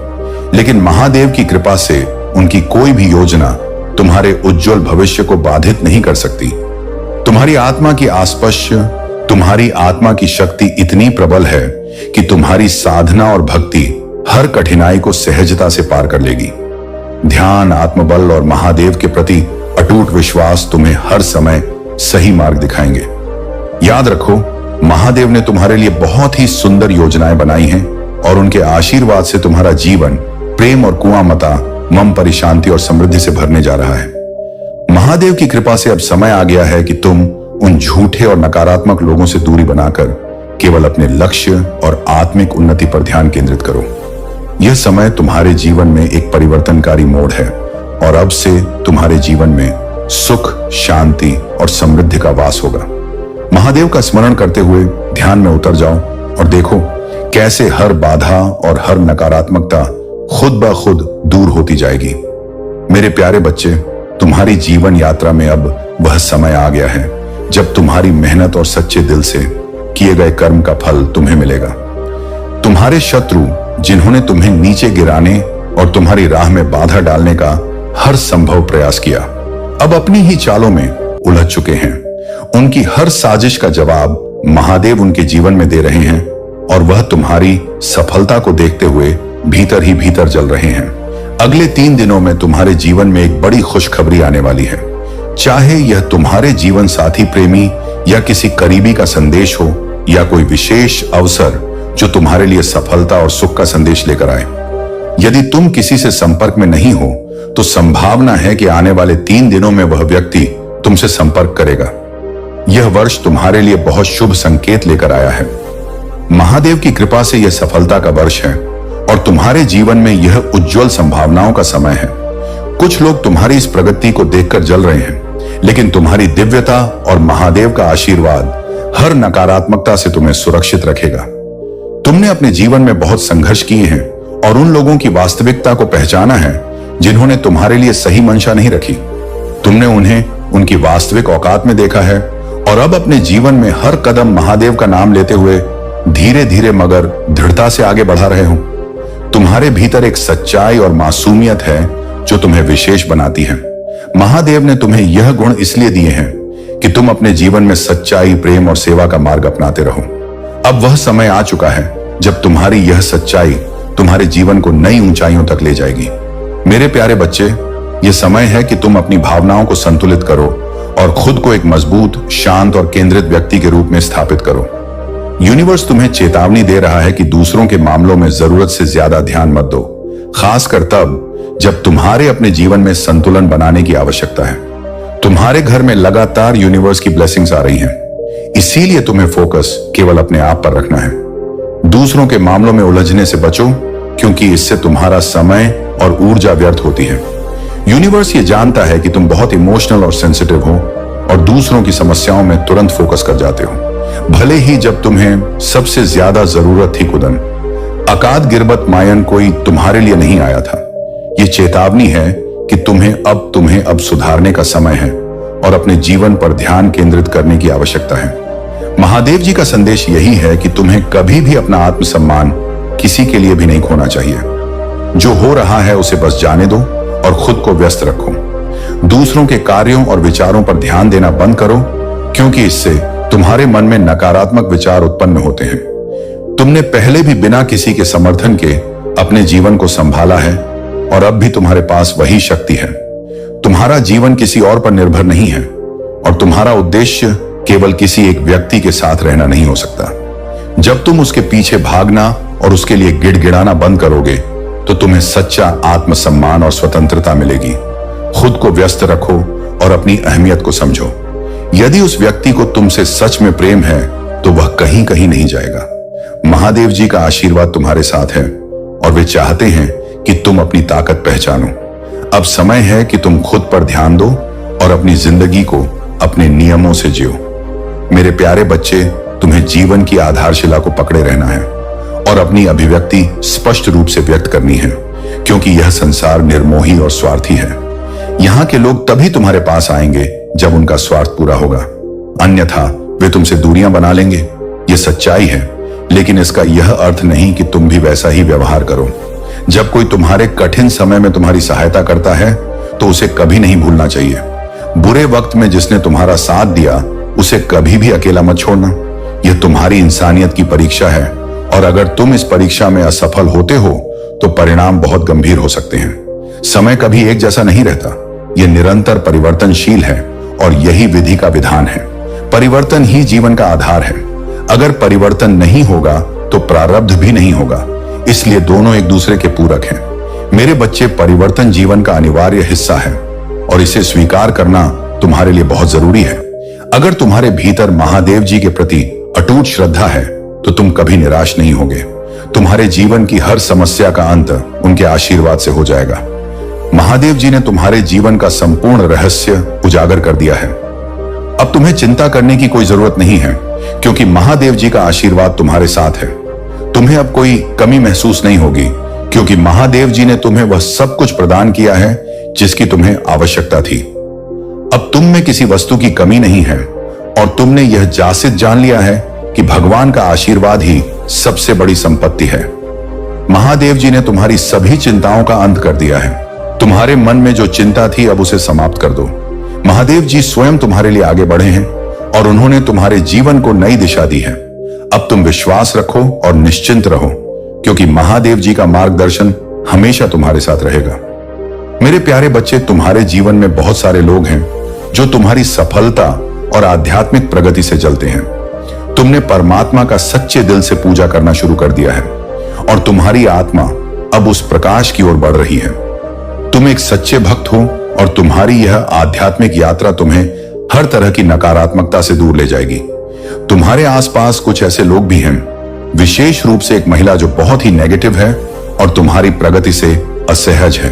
लेकिन महादेव की कृपा से उनकी कोई भी योजना तुम्हारे उज्जवल भविष्य को बाधित नहीं कर सकती। तुम्हारी आत्मा की आस्पश्य, तुम्हारी आत्मा की शक्ति इतनी प्रबल है कि तुम्हारी साधना और भक्ति हर कठिनाई को सहजता से पार कर लेगी। ध्यान, आत्मबल और महादेव के प्रति अटूट विश्वास तुम्हें हर समय सही मार्ग दिखाएंगे। याद रखो, महादेव ने तुम्हारे लिए बहुत ही सुंदर योजनाएं बनाई हैं और उनके आशीर्वाद से तुम्हारा जीवन प्रेम और कुआमता, मम परी शांति और समृद्धि से भरने जा रहा है। महादेव की कृपा से अब समय आ गया है कि तुम उन झूठे और नकारात्मक लोगों से दूरी बनाकर केवल अपने लक्ष्य और आत्मिक उन्नति पर ध्यान केंद्रित करो। यह समय तुम्हारे जीवन में एक परिवर्तनकारी मोड़ है और अब से तुम्हारे जीवन में सुख, शांति और समृद्धि का वास होगा। महादेव का स्मरण करते हुए ध्यान में उतर जाओ और देखो कैसे हर बाधा और हर नकारात्मकता खुद ब खुद दूर होती जाएगी। मेरे प्यारे बच्चे, तुम्हारी जीवन यात्रा में अब वह समय आ गया है जब तुम्हारी मेहनत और सच्चे दिल से किए गए कर्म का फल तुम्हें मिलेगा। तुम्हारे शत्रु, जिन्होंने तुम्हें नीचे गिराने और तुम्हारी राह में बाधा डालने का हर संभव प्रयास किया, अब अपनी ही चालों में उलझ चुके हैं। उनकी हर साजिश का जवाब महादेव उनके जीवन में दे रहे हैं और वह तुम्हारी सफलता को देखते हुए भीतर ही भीतर जल रहे हैं। अगले 3 दिनों में तुम्हारे जीवन में एक बड़ी खुशखबरी आने वाली है। चाहे यह तुम्हारे जीवन साथी, प्रेमी या किसी करीबी का संदेश हो या कोई विशेष अवसर जो तुम्हारे लिए सफलता और सुख का संदेश लेकर आए। यदि तुम किसी से संपर्क में नहीं हो तो संभावना है कि आने वाले 3 दिनों में वह व्यक्ति तुमसे संपर्क करेगा। यह वर्ष तुम्हारे लिए बहुत शुभ संकेत लेकर आया है। महादेव की कृपा से यह सफलता का वर्ष है और तुम्हारे जीवन में यह उज्जवल संभावनाओं का समय है। कुछ लोग तुम्हारी इस प्रगति को देखकर जल रहे हैं, लेकिन तुम्हारी दिव्यता और महादेव का आशीर्वाद हर नकारात्मकता से तुम्हें सुरक्षित रखेगा। तुमने अपने जीवन में बहुत संघर्ष किए हैं और उन लोगों की वास्तविकता को पहचाना है जिन्होंने तुम्हारे लिए सही मंशा नहीं रखी। तुमने उन्हें उनकी वास्तविक औकात में देखा है और अब अपने जीवन में हर कदम महादेव का नाम लेते हुए धीरे धीरे मगर दृढ़ता से आगे बढ़ा रहे हो। तुम्हारे भीतर एक सच्चाई और मासूमियत है जो तुम्हें विशेष बनाती है। महादेव ने तुम्हें यह गुण इसलिए दिए हैं कि तुम अपने जीवन में सच्चाई, प्रेम और सेवा का मार्ग अपनाते रहो। अब वह समय आ चुका है जब तुम्हारी यह सच्चाई तुम्हारे जीवन को नई ऊंचाइयों तक ले जाएगी। मेरे प्यारे बच्चे, यह समय है कि तुम अपनी भावनाओं को संतुलित करो और खुद को एक मजबूत, शांत और केंद्रित व्यक्ति के रूप में स्थापित करो। यूनिवर्स तुम्हें चेतावनी दे रहा है कि दूसरों के मामलों में जरूरत से ज्यादा ध्यान मत दो, खासकर तब जब तुम्हारे अपने जीवन में संतुलन बनाने की आवश्यकता है। तुम्हारे घर में लगातार यूनिवर्स की ब्लेसिंग्स आ रही हैं, इसीलिए तुम्हें फोकस केवल अपने आप पर रखना है। दूसरों के मामलों में उलझने से बचो, क्योंकि इससे तुम्हारा समय और ऊर्जा व्यर्थ होती है। यूनिवर्स ये जानता है कि तुम बहुत इमोशनल और सेंसिटिव हो और दूसरों की समस्याओं में तुरंत फोकस कर जाते हो, भले ही जब तुम्हें सबसे ज्यादा जरूरत थी। खुदन अकाद गिरबत मायन कोई तुम्हारे लिए नहीं आया था। ये चेतावनी है कि तुम्हें अब सुधारने का समय है और अपने जीवन पर ध्यान केंद्रित करने की आवश्यकता है। महादेव जी का संदेश यही है कि तुम्हें कभी भी अपना आत्मसम्मान किसी के लिए भी नहीं खोना चाहिए। जो हो रहा है उसे बस जाने दो और खुद को व्यस्त रखो। दूसरों के कार्यों और विचारों पर ध्यान देना बंद करो, क्योंकि इससे तुम्हारे मन में नकारात्मक विचार उत्पन्न होते हैं। तुमने पहले भी बिना किसी के समर्थन के अपने जीवन को संभाला है और अब भी तुम्हारे पास वही शक्ति है। तुम्हारा जीवन किसी और पर निर्भर नहीं है और तुम्हारा उद्देश्य केवल किसी एक व्यक्ति के साथ रहना नहीं हो सकता। जब तुम उसके पीछे भागना और उसके लिए गिड़गिड़ाना बंद करोगे तो तुम्हें सच्चा आत्मसम्मान और स्वतंत्रता मिलेगी। खुद को व्यस्त रखो और अपनी अहमियत को समझो। यदि उस व्यक्ति को तुमसे सच में प्रेम है तो वह कहीं कहीं नहीं जाएगा। महादेव जी का आशीर्वाद तुम्हारे साथ है और वे चाहते हैं कि तुम अपनी ताकत पहचानो। अब समय है कि तुम खुद पर ध्यान दो और अपनी जिंदगी को अपने नियमों से जियो। मेरे प्यारे बच्चे, तुम्हें जीवन की आधारशिला को पकड़े रहना है और अपनी अभिव्यक्ति स्पष्ट रूप से व्यक्त करनी है, क्योंकि यह संसार निर्मोही और स्वार्थी है। यहाँ के लोग तभी तुम्हारे पास आएंगे जब उनका स्वार्थ पूरा होगा, अन्यथा वे तुमसे दूरियां बना लेंगे। यह सच्चाई है, लेकिन इसका यह अर्थ नहीं कि तुम भी वैसा ही व्यवहार करो। जब कोई तुम्हारे कठिन समय में तुम्हारी सहायता करता है तो उसे कभी नहीं भूलना चाहिए। बुरे वक्त में जिसने तुम्हारा साथ दिया उसे कभी भी अकेला मत छोड़ना। यह तुम्हारी इंसानियत की परीक्षा है और अगर तुम इस परीक्षा में असफल होते हो तो परिणाम बहुत गंभीर हो सकते हैं। समय कभी एक जैसा नहीं रहता, यह निरंतर परिवर्तनशील है और यही विधि का विधान है। परिवर्तन ही जीवन का आधार है। अगर परिवर्तन नहीं होगा तो प्रारब्ध भी नहीं होगा, इसलिए दोनों एक दूसरे के पूरक हैं। मेरे बच्चे, परिवर्तन जीवन का अनिवार्य हिस्सा है और इसे स्वीकार करना तुम्हारे लिए बहुत जरूरी है। अगर तुम्हारे भीतर महादेव जी के प्रति अटूट श्रद्धा है तो तुम कभी निराश नहीं होगे। तुम्हारे जीवन की हर समस्या का अंत उनके आशीर्वाद से हो जाएगा। महादेव जी ने तुम्हारे जीवन का संपूर्ण रहस्य उजागर कर दिया है। अब तुम्हें चिंता करने की कोई जरूरत नहीं है, क्योंकि महादेव जी का आशीर्वाद तुम्हारे साथ है। तुम्हें अब कोई कमी महसूस नहीं होगी, क्योंकि महादेव जी ने तुम्हें वह सब कुछ प्रदान किया है जिसकी तुम्हें आवश्यकता थी। अब तुम में किसी वस्तु की कमी नहीं है और तुमने यह जासिद जान लिया है कि भगवान का आशीर्वाद ही सबसे बड़ी संपत्ति है। महादेव जी ने तुम्हारी सभी चिंताओं का अंत कर दिया है। तुम्हारे मन में जो चिंता थी अब उसे समाप्त कर दो। महादेव जी स्वयं तुम्हारे लिए आगे बढ़े हैं और उन्होंने तुम्हारे जीवन को नई दिशा दी है। अब तुम विश्वास रखो और निश्चिंत रहो, क्योंकि महादेव जी का मार्गदर्शन हमेशा तुम्हारे साथ रहेगा। मेरे प्यारे बच्चे, तुम्हारे जीवन में बहुत सारे लोग हैं जो तुम्हारी सफलता और आध्यात्मिक प्रगति से जलते हैं। तुमने परमात्मा का सच्चे दिल से पूजा करना शुरू कर दिया है और तुम्हारी आत्मा अब उस प्रकाश की ओर बढ़ रही है। तुम एक सच्चे भक्त हो और तुम्हारी यह आध्यात्मिक यात्रा तुम्हें हर तरह की नकारात्मकता से दूर ले जाएगी। तुम्हारे आसपास कुछ ऐसे लोग भी हैं, विशेष रूप से एक महिला जो बहुत ही नेगेटिव है और तुम्हारी प्रगति से असहज है।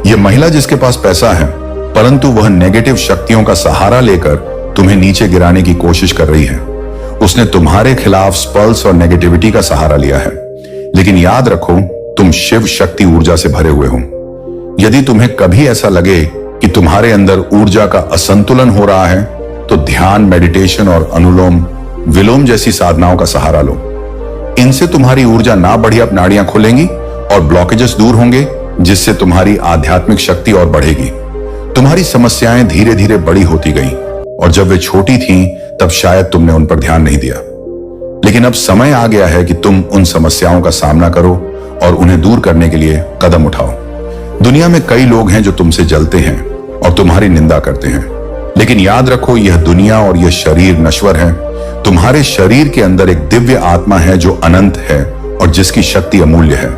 यह महिला जिसके पास पैसा है, परंतु वह नेगेटिव शक्तियों का सहारा लेकर तुम्हें नीचे गिराने की कोशिश कर रही है। उसने तुम्हारे खिलाफ स्पल्स और नेगेटिविटी का सहारा लिया है, लेकिन याद रखो, तुम शिव शक्ति ऊर्जा से भरे हुए हो। यदि तुम्हें कभी ऐसा लगे कि तुम्हारे अंदर ऊर्जा का असंतुलन हो रहा है, तो ध्यान, मेडिटेशन और अनुलोम विलोम जैसी साधनाओं का सहारा लो। इनसे तुम्हारी ऊर्जा ना बढ़िया नाड़ियां खुलेंगी और ब्लॉकेजेस दूर होंगे, जिससे तुम्हारी आध्यात्मिक शक्ति और बढ़ेगी। तुम्हारी समस्याएं धीरे धीरे बड़ी होती गईं, और जब वे छोटी थीं तब शायद तुमने उन पर ध्यान नहीं दिया। लेकिन अब समय आ गया है कि तुम उन समस्याओं का सामना करो और उन्हें दूर करने के लिए कदम उठाओ। दुनिया में कई लोग हैं जो तुमसे जलते हैं और तुम्हारी निंदा करते हैं, लेकिन याद रखो, यह दुनिया और यह शरीर नश्वर है। तुम्हारे शरीर के अंदर एक दिव्य आत्मा है जो अनंत है और जिसकी शक्ति अमूल्य है।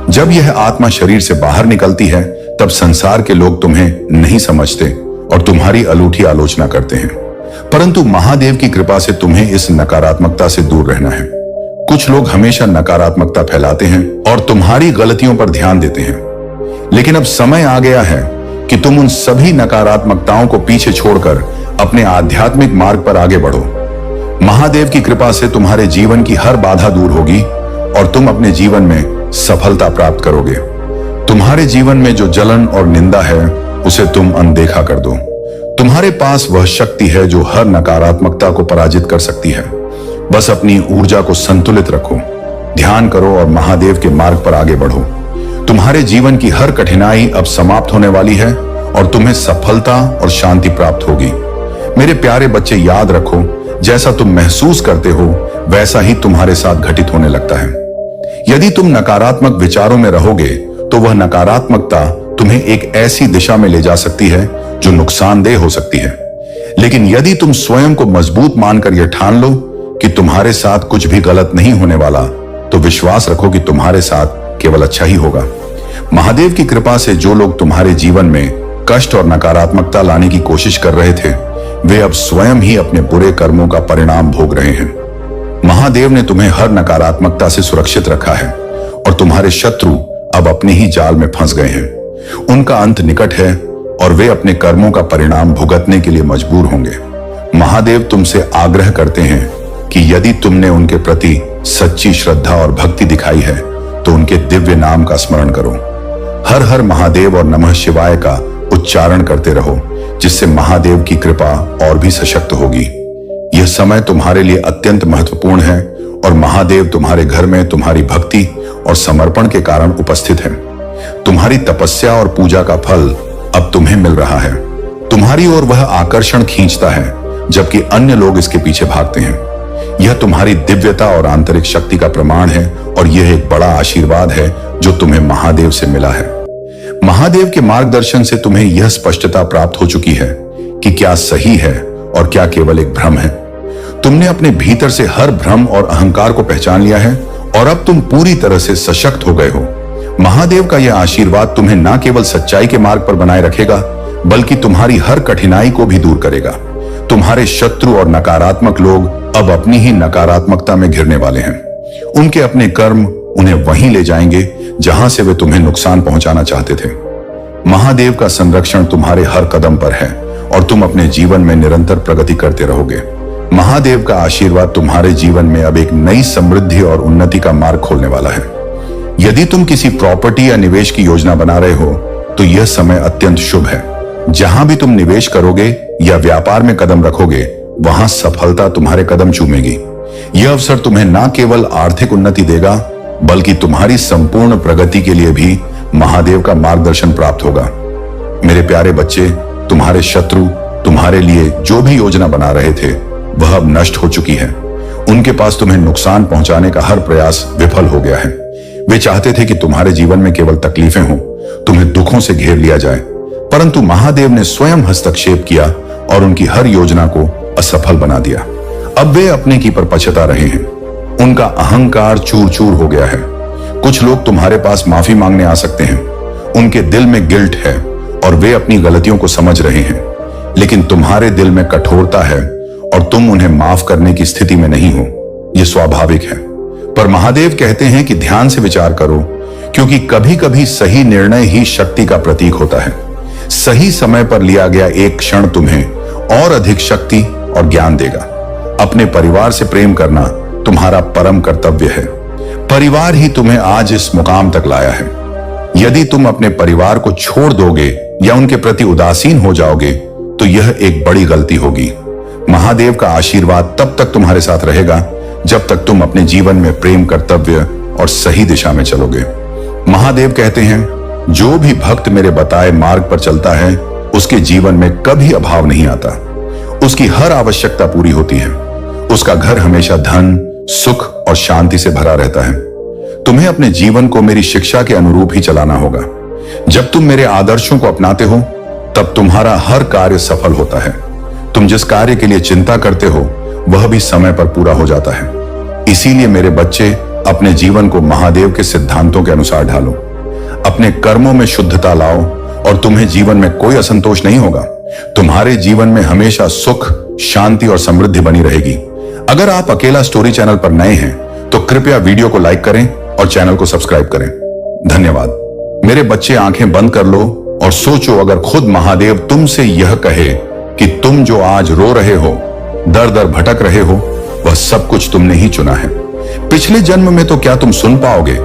जब यह आत्मा शरीर से बाहर निकलती है तब संसार के लोग तुम्हें नहीं समझते और तुम्हारी अनूठी आलोचना करते हैं, परंतु महादेव की कृपा से तुम्हें इस नकारात्मकता से दूर रहना है। कुछ लोग हमेशा नकारात्मकता फैलाते हैं और तुम्हारी गलतियों पर ध्यान देते हैं, लेकिन अब समय आ गया है कि तुम उन सभी नकारात्मकताओं को पीछे छोड़कर अपने आध्यात्मिक मार्ग पर आगे बढ़ो। महादेव की कृपा से तुम्हारे जीवन की हर बाधा दूर होगी और तुम अपने जीवन में सफलता प्राप्त करोगे। तुम्हारे जीवन में जो जलन और निंदा है उसे तुम अनदेखा कर दो। तुम्हारे पास वह शक्ति है जो हर नकारात्मकता को पराजित कर सकती है। बस अपनी ऊर्जा को संतुलित रखो, ध्यान करो और महादेव के मार्ग पर आगे बढ़ो। तुम्हारे जीवन की हर कठिनाई अब समाप्त होने वाली है और तुम्हें सफलता और शांति प्राप्त होगी। मेरे प्यारे बच्चे, याद रखो, जैसा तुम महसूस करते हो वैसा ही तुम्हारे साथ घटित होने लगता है। यदि तुम नकारात्मक विचारों में रहोगे तो वह नकारात्मकता तुम्हें एक ऐसी दिशा में ले जा सकती है जो नुकसानदेह हो सकती है। लेकिन यदि तुम स्वयं को मजबूत मानकर यह ठान लो कि तुम्हारे साथ कुछ भी गलत नहीं होने वाला, तो विश्वास रखो कि तुम्हारे साथ केवल अच्छा ही होगा। महादेव की कृपा से जो लोग तुम्हारे जीवन में कष्ट और नकारात्मकता लाने की कोशिश कर रहे थे, वे अब स्वयं ही अपने बुरे कर्मों का परिणाम भोग रहे हैं। महादेव ने तुम्हें हर नकारात्मकता से सुरक्षित रखा है और तुम्हारे शत्रु अब अपने ही जाल में फंस गए हैं। उनका अंत निकट है और वे अपने कर्मों का परिणाम भुगतने के लिए मजबूर होंगे। महादेव तुमसे आग्रह करते हैं कि यदि तुमने उनके प्रति सच्ची श्रद्धा और भक्ति दिखाई है तो उनके दिव्य नाम का स्मरण करो। हर हर महादेव और नमः शिवाय का उच्चारण करते रहो, जिससे महादेव की कृपा और भी सशक्त होगी। यह समय तुम्हारे लिए अत्यंत महत्वपूर्ण है और महादेव तुम्हारे घर में तुम्हारी भक्ति और समर्पण के कारण उपस्थित है। तुम्हारी तपस्या और पूजा का फल अब तुम्हें मिल रहा है। तुम्हारी ओर वह आकर्षण खींचता है जबकि अन्य लोग इसके पीछे भागते हैं। यह तुम्हारी दिव्यता और आंतरिक शक्ति का प्रमाण है और यह एक बड़ा आशीर्वाद है जो तुम्हें महादेव से मिला है। महादेव के मार्गदर्शन से तुम्हें यह स्पष्टता प्राप्त हो चुकी है कि क्या सही है और क्या केवल एक भ्रम है। तुमने अपने भीतर से हर भ्रम और अहंकार को पहचान लिया है और अब तुम पूरी तरह से सशक्त हो गए हो। महादेव का यह आशीर्वाद तुम्हें न केवल सच्चाई के मार्ग पर बनाए रखेगा, बल्कि तुम्हारी हर कठिनाई को भी दूर करेगा। तुम्हारे शत्रु और नकारात्मक लोग अब अपनी ही नकारात्मकता में घिरने वाले हैं। उनके अपने कर्म उन्हें वहीं ले जाएंगे जहां से वे तुम्हें नुकसान पहुंचाना चाहते थे। महादेव का संरक्षण तुम्हारे हर कदम पर है और तुम अपने जीवन में निरंतर प्रगति करते रहोगे। महादेव का आशीर्वाद तुम्हारे जीवन में अब एक नई समृद्धि और उन्नति का मार्ग खोलने वाला है। यदि तुम किसी प्रॉपर्टी या निवेश की योजना बना रहे हो तो यह समय अत्यंत शुभ है। जहां भी तुम निवेश करोगे या व्यापार में कदम रखोगे, वहां सफलता तुम्हारे कदम चूमेगी। यह अवसर तुम्हें न केवल आर्थिक उन्नति देगा, बल्कि तुम्हारी संपूर्ण प्रगति के लिए भी महादेव का मार्गदर्शन प्राप्त होगा। मेरे प्यारे बच्चे, तुम्हारे शत्रु तुम्हारे लिए जो भी योजना बना रहे थे वह अब नष्ट हो चुकी है। उनके पास तुम्हें नुकसान पहुंचाने का हर प्रयास विफल हो गया है। वे चाहते थे कि तुम्हारे जीवन में केवल तकलीफें हों, तुम्हें दुखों से घेर लिया जाए, परंतु महादेव ने स्वयं हस्तक्षेप किया और उनकी हर योजना को असफल बना दिया। अब वे अपने की पर पछता रहे हैं। उनका अहंकार चूर चूर हो गया है। कुछ लोग तुम्हारे पास माफी मांगने आ सकते हैं। उनके दिल में गिल्ट है और वे अपनी गलतियों को समझ रहे हैं, लेकिन तुम्हारे दिल में कठोरता है और तुम उन्हें माफ करने की स्थिति में नहीं हो। यह स्वाभाविक है, पर महादेव कहते हैं कि ध्यान से विचार करो, क्योंकि कभी कभी सही निर्णय ही शक्ति का प्रतीक होता है। सही समय पर लिया गया एक क्षण तुम्हें और अधिक शक्ति और ज्ञान देगा। अपने परिवार से प्रेम करना तुम्हारा परम कर्तव्य है। परिवार ही तुम्हें आज इस मुकाम तक लाया है। यदि तुम अपने परिवार को छोड़ दोगे या उनके प्रति उदासीन हो जाओगे तो यह एक बड़ी गलती होगी। महादेव का आशीर्वाद तब तक तुम्हारे साथ रहेगा जब तक तुम अपने जीवन में प्रेम, कर्तव्य और सही दिशा में चलोगे। महादेव कहते हैं, जो भी भक्त मेरे बताए मार्ग पर चलता है उसके जीवन में कभी अभाव नहीं आता, उसकी हर आवश्यकता पूरी होती है, उसका घर हमेशा धन, सुख और शांति से भरा रहता है। तुम्हें अपने जीवन को मेरी शिक्षा के अनुरूप ही चलाना होगा। जब तुम मेरे आदर्शों को अपनाते हो तब तुम्हारा हर कार्य सफल होता है। तुम जिस कार्य के लिए चिंता करते हो वह भी समय पर पूरा हो जाता है। इसीलिए मेरे बच्चे, अपने जीवन को महादेव के सिद्धांतों के अनुसार ढालो, अपने कर्मों में शुद्धता लाओ और तुम्हें जीवन में कोई असंतोष नहीं होगा। तुम्हारे जीवन में हमेशा सुख, शांति और समृद्धि बनी रहेगी। अगर आप अकेला स्टोरी चैनल पर नए हैं तो कृपया वीडियो को लाइक करें और चैनल को सब्सक्राइब करें। धन्यवाद। मेरे बच्चे, आंखें बंद कर लो और सोचो, अगर खुद महादेव तुमसे यह कहे कि तुम जो आज रो रहे हो, दर दर भटक रहे हो, वह सब कुछ तुमने ही चुना है। पिछले जन्म में तो क्या तुम सुन पाओगे?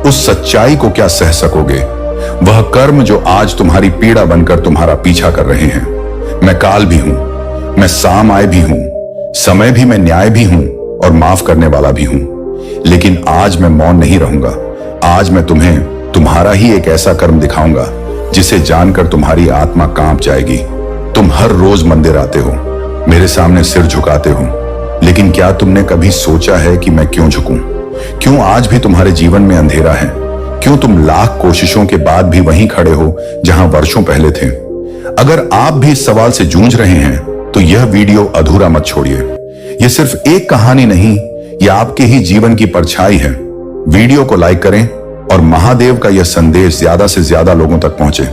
उस सच्चाई को क्या सह सकोगे? वह कर्म जो आज तुम्हारी पीड़ा बनकर तुम्हारा पीछा कर रहे हैं। मैं काल भी हूं, मैं सामय भी हूं, समय भी, मैं न्याय भी हूं और माफ करने वाला भी हूं। लेकिन आज मैं मौन नहीं रहूंगा। आज मैं तुम्हें तुम्हारा ही एक ऐसा कर्म दिखाऊंगा जिसे जानकर तुम्हारी आत्मा कांप जाएगी। तुम हर रोज मंदिर आते हो, मेरे सामने सिर झुकाते हो, लेकिन क्या तुमने कभी सोचा है कि मैं क्यों झुकूं? क्यों आज भी तुम्हारे जीवन में अंधेरा है? क्यों तुम लाख कोशिशों के बाद भी वहीं खड़े हो जहां वर्षों पहले थे? अगर आप भी इस सवाल से जूझ रहे हैं तो यह वीडियो अधूरा मत छोड़िए। यह सिर्फ एक कहानी नहीं, यह आपके ही जीवन की परछाई है। वीडियो को लाइक करें और महादेव का यह संदेश ज्यादा से ज्यादा लोगों तक पहुंचे।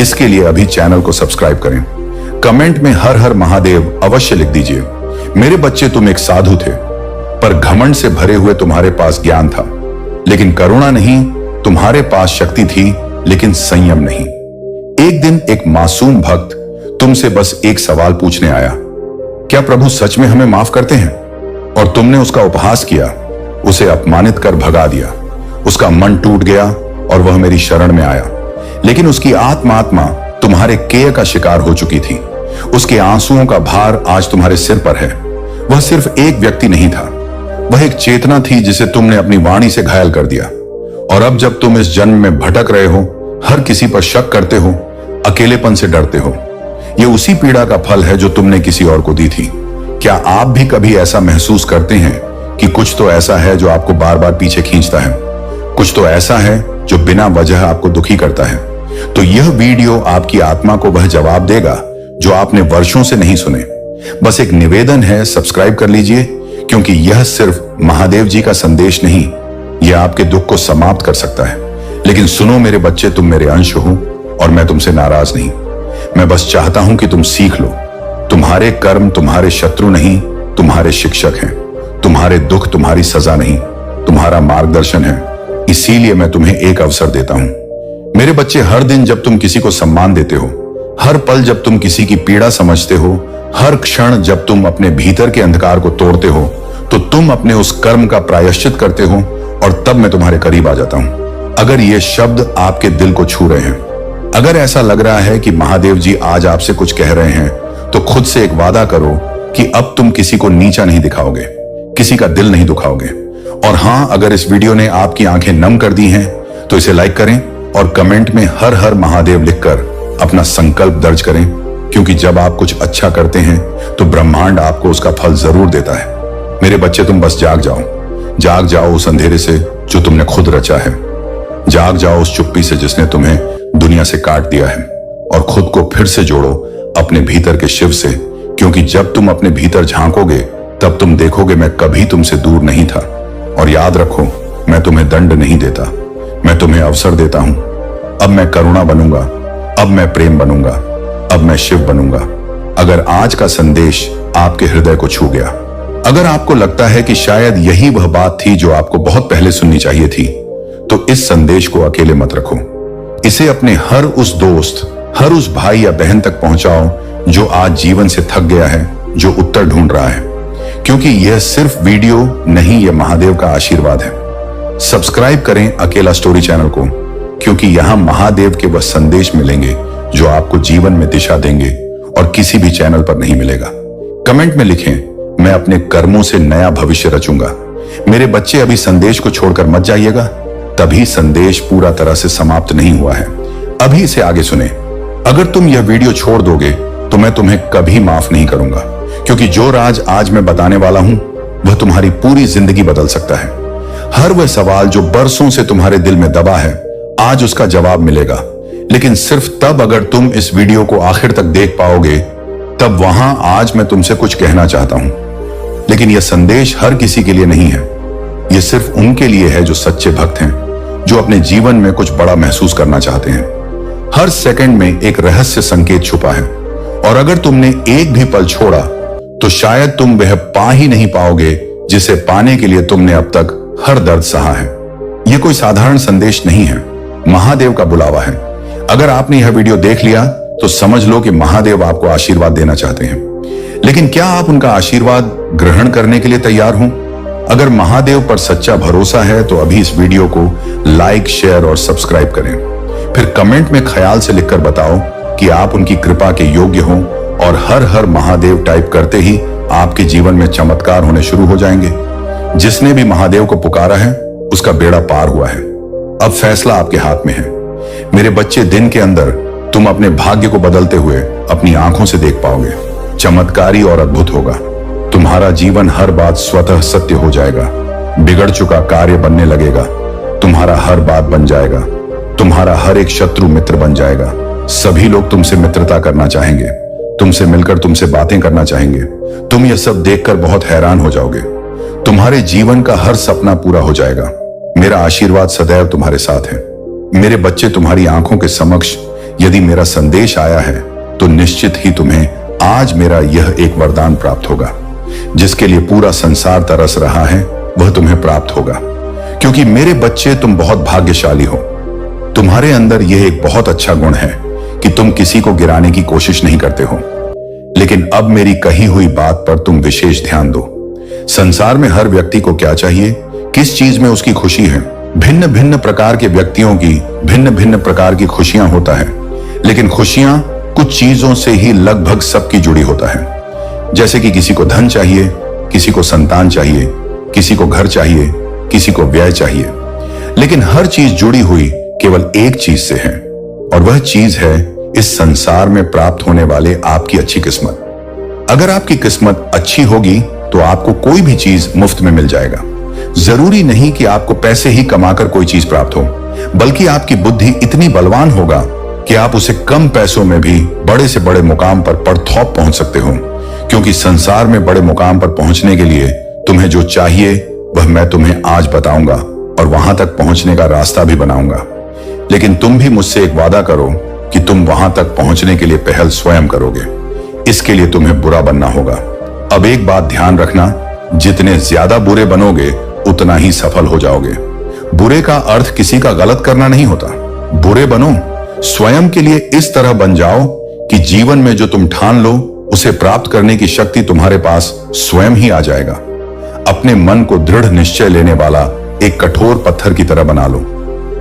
इसके लिए अभी चैनल को सब्सक्राइब करें। कमेंट में हर हर महादेव अवश्य लिख दीजिए। मेरे बच्चे, तुम एक साधु थे, पर घमंड से भरे हुए तुम्हारे पास ज्ञान था, लेकिन करुणा नहीं। तुम्हारे पास शक्ति थी, लेकिन संयम नहीं। एक दिन एक मासूम भक्त तुमसे बस एक सवाल पूछने आया, क्या प्रभु सच में हमें माफ करते हैं? और तुमने उसका उपहास किया, उसे अपमानित कर भगा दिया। उसका मन टूट गया और वह मेरी शरण में आया, लेकिन उसकी आत्मा तुम्हारे केय का शिकार हो चुकी थी। उसके आंसुओं का भार आज तुम्हारे सिर पर है। वह सिर्फ एक व्यक्ति नहीं था, वह एक चेतना थी जिसे तुमने अपनी वाणी से घायल कर दिया। और अब जब तुम इस जन्म में भटक रहे हो, हर किसी पर शक करते हो, अकेलेपन से डरते हो, यह उसी पीड़ा का फल है जो तुमने किसी और को दी थी। क्या आप भी कभी ऐसा महसूस करते हैं कि कुछ तो ऐसा है जो आपको बार बार पीछे खींचता है? कुछ तो ऐसा है जो बिना वजह आपको दुखी करता है? तो यह वीडियो आपकी आत्मा को वह जवाब देगा जो आपने वर्षों से नहीं सुने। बस एक निवेदन है, सब्सक्राइब कर लीजिए, क्योंकि यह सिर्फ महादेव जी का संदेश नहीं, यह आपके दुख को समाप्त कर सकता है। लेकिन सुनो मेरे बच्चे, तुम मेरे अंश हो और मैं तुमसे नाराज नहीं। मैं बस चाहता हूं कि तुम सीख लो। तुम्हारे कर्म तुम्हारे शत्रु नहीं, तुम्हारे शिक्षक हैं। तुम्हारे दुख तुम्हारी सजा नहीं, तुम्हारा मार्गदर्शन है। इसीलिए मैं तुम्हें एक अवसर देता हूं। मेरे बच्चे, हर दिन जब तुम किसी को सम्मान देते हो, हर पल जब तुम किसी की पीड़ा समझते हो, हर क्षण जब तुम अपने भीतर के अंधकार को तोड़ते हो, तो तुम अपने उस कर्म का प्रायश्चित करते हो और तब मैं तुम्हारे करीब आ जाता हूं। अगर ये शब्द आपके दिल को छू रहे हैं, अगर ऐसा लग रहा है कि महादेव जी आज आपसे कुछ कह रहे हैं, तो खुद से एक वादा करो कि अब तुम किसी को नीचा नहीं दिखाओगे, किसी का दिल नहीं दुखाओगे। और हां, अगर इस वीडियो ने आपकी आंखें नम कर दी हैं तो इसे लाइक करें और कमेंट में हर हर महादेव लिखकर अपना संकल्प दर्ज करें, क्योंकि जब आप कुछ अच्छा करते हैं तो ब्रह्मांड आपको उसका फल जरूर देता है। मेरे बच्चे, तुम बस जाग जाओ उस अंधेरे से जो तुमने खुद रचा है। जाग जाओ उस चुप्पी से जिसने तुम्हें दुनिया से काट दिया है, और खुद को फिर से जोड़ो अपने भीतर के शिव से, क्योंकि जब तुम अपने भीतर झांकोगे तब तुम देखोगे मैं कभी तुमसे दूर नहीं था। और याद रखो, मैं तुम्हें दंड नहीं देता, मैं तुम्हें अवसर देता हूं। अब मैं करुणा बनूंगा, अब मैं प्रेम बनूंगा, अब मैं शिव बनूंगा। अगर आज का संदेश आपके हृदय को छू गया, अगर आपको लगता है कि शायद यही वह बात थी जो आपको बहुत पहले सुननी चाहिए थी, तो इस संदेश को अकेले मत रखो। इसे अपने हर उस दोस्त, हर उस भाई या बहन तक पहुंचाओ जो आज जीवन से थक गया है, जो उत्तर ढूंढ रहा है। क्योंकि यह सिर्फ वीडियो नहीं, यह महादेव का आशीर्वाद है। सब्सक्राइब करें अकेला स्टोरी चैनल को, क्योंकि यहां महादेव के वह संदेश मिलेंगे जो आपको जीवन में दिशा देंगे और किसी भी चैनल पर नहीं मिलेगा। कमेंट में लिखें, मैं अपने कर्मों से नया भविष्य रचूंगा। मेरे बच्चे, अभी संदेश को छोड़कर मत जाइएगा, तभी संदेश पूरा तरह से समाप्त नहीं हुआ है। अभी इसे आगे सुने। अगर तुम यह वीडियो छोड़ दोगे तो मैं तुम्हें कभी माफ नहीं करूंगा, क्योंकि जो राज आज मैं बताने वाला हूं वह तुम्हारी पूरी जिंदगी बदल सकता है। हर वह सवाल जो बरसों से तुम्हारे दिल में दबा है, आज उसका जवाब मिलेगा, लेकिन सिर्फ तब अगर तुम इस वीडियो को आखिर तक देख पाओगे। तब वहां आज मैं तुमसे कुछ कहना चाहता हूं, लेकिन यह संदेश हर किसी के लिए नहीं है। यह सिर्फ उनके लिए है जो सच्चे भक्त हैं, जो अपने जीवन में कुछ बड़ा महसूस करना चाहते हैं। हर सेकंड में एक रहस्य संकेत छुपा है, और अगर तुमने एक भी पल छोड़ा तो शायद तुम वह पा ही नहीं पाओगे जिसे पाने के लिए तुमने अब तक हर दर्द सहा है। यह कोई साधारण संदेश नहीं है, महादेव का बुलावा है। अगर आपने यह वीडियो देख लिया तो समझ लो कि महादेव आपको आशीर्वाद देना चाहते हैं, लेकिन क्या आप उनका आशीर्वाद ग्रहण करने के लिए तैयार हो? अगर महादेव पर सच्चा भरोसा है तो अभी इस वीडियो को लाइक, शेयर और सब्सक्राइब करें। फिर कमेंट में ख्याल से लिखकर बताओ कि आप उनकी कृपा के योग्य हो, और हर हर महादेव टाइप करते ही आपके जीवन में चमत्कार होने शुरू हो जाएंगे। जिसने भी महादेव को पुकारा है उसका बेड़ा पार हुआ है। अब फैसला आपके हाथ में है। मेरे बच्चे, दिन के अंदर तुम अपने भाग्य को बदलते हुए अपनी आंखों से देख पाओगे। चमत्कारी और अद्भुत होगा। तुम्हारा जीवन हर बात स्वतः सत्य हो जाएगा। बिगड़ चुका कार्य बनने लगेगा। तुम्हारा हर बात बन जाएगा। तुम्हारा हर एक शत्रु मित्र बन जाएगा। सभी लोग तुमसे मित्रता करना चाहेंगे, तुमसे मिलकर तुमसे बातें करना चाहेंगे। तुम यह सब देखकर बहुत हैरान हो जाओगे। तुम्हारे जीवन का हर सपना पूरा हो जाएगा। मेरा आशीर्वाद सदैव तुम्हारे साथ है। मेरे बच्चे, तुम्हारी आंखों के समक्ष यदि मेरा संदेश आया है तो निश्चित ही तुम्हें आज मेरा यह एक वरदान प्राप्त होगा। जिसके लिए पूरा संसार तरस रहा है वह तुम्हें प्राप्त होगा, क्योंकि मेरे बच्चे, तुम बहुत भाग्यशाली हो। तुम्हारे अंदर यह एक बहुत अच्छा गुण है कि तुम किसी को गिराने की कोशिश नहीं करते हो। लेकिन अब मेरी कही हुई बात पर तुम विशेष ध्यान दो। संसार में हर व्यक्ति को क्या चाहिए, किस चीज में उसकी खुशी है। भिन्न भिन्न प्रकार के व्यक्तियों की भिन्न भिन्न प्रकार की खुशियां होता है, लेकिन खुशियां कुछ चीजों से ही लगभग सबकी जुड़ी होता है। जैसे कि किसी को धन चाहिए, किसी को संतान चाहिए, किसी को घर चाहिए, किसी को व्यय चाहिए, लेकिन हर चीज जुड़ी हुई केवल एक चीज से है, और वह चीज है इस संसार में प्राप्त होने वाले आपकी अच्छी किस्मत। अगर आपकी किस्मत अच्छी होगी तो आपको कोई भी चीज मुफ्त में मिल जाएगा। जरूरी नहीं कि आपको पैसे ही कमाकर कोई चीज प्राप्त हो, बल्कि आपकी बुद्धि इतनी बलवान होगा कि आप उसे कम पैसों में भी बड़े से बड़े मुकाम पर पड़थौप पहुंच सकते हो। क्योंकि संसार में बड़े मुकाम पर पहुंचने के लिए तुम्हें जो चाहिए वह मैं तुम्हें आज बताऊंगा, और वहां तक पहुंचने का रास्ता भी बनाऊंगा। लेकिन तुम भी मुझसे एक वादा करो कि तुम वहां तक पहुंचने के लिए पहल स्वयं करोगे। इसके लिए तुम्हें बुरा बनना होगा। अब एक बात ध्यान रखना, जितने ज्यादा बुरे बनोगे उतना ही सफल हो जाओगे। बुरे का अर्थ किसी का गलत करना नहीं होता। बुरे बनो, स्वयं के लिए इस तरह बन जाओ कि जीवन में जो तुम ठान लो उसे प्राप्त करने की शक्ति तुम्हारे पास स्वयं ही आ जाएगा। अपने मन को दृढ़ निश्चय लेने वाला एक कठोर पत्थर की तरह बना लो।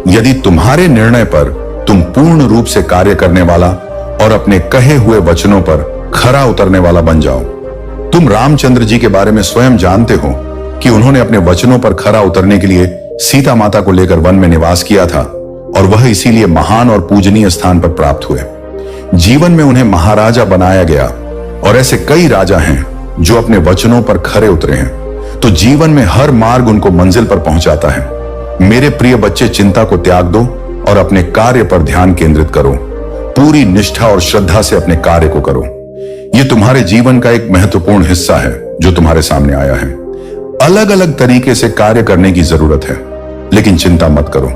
यदि तुम्हारे निर्णय पर तुम पूर्ण रूप से कार्य करने वाला और अपने कहे हुए वचनों पर खरा उतरने वाला बन जाओ। तुम रामचंद्र जी के बारे में स्वयं जानते हो कि उन्होंने अपने वचनों पर खरा उतरने के लिए सीता माता को लेकर वन में निवास किया था, और वह इसीलिए महान और पूजनीय स्थान पर प्राप्त हुए। जीवन में उन्हें महाराजा बनाया गया, और ऐसे कई राजा हैं जो अपने वचनों पर खरे उतरे हैं। तो जीवन में हर मार्ग उनको मंजिल पर पहुंचाता है। मेरे प्रिय बच्चे, चिंता को त्याग दो और अपने कार्य पर ध्यान केंद्रित करो। पूरी निष्ठा और श्रद्धा से अपने कार्य को करो। यह तुम्हारे जीवन का एक महत्वपूर्ण हिस्सा है जो तुम्हारे सामने आया है। अलग अलग तरीके से कार्य करने की जरूरत है, लेकिन चिंता मत करो।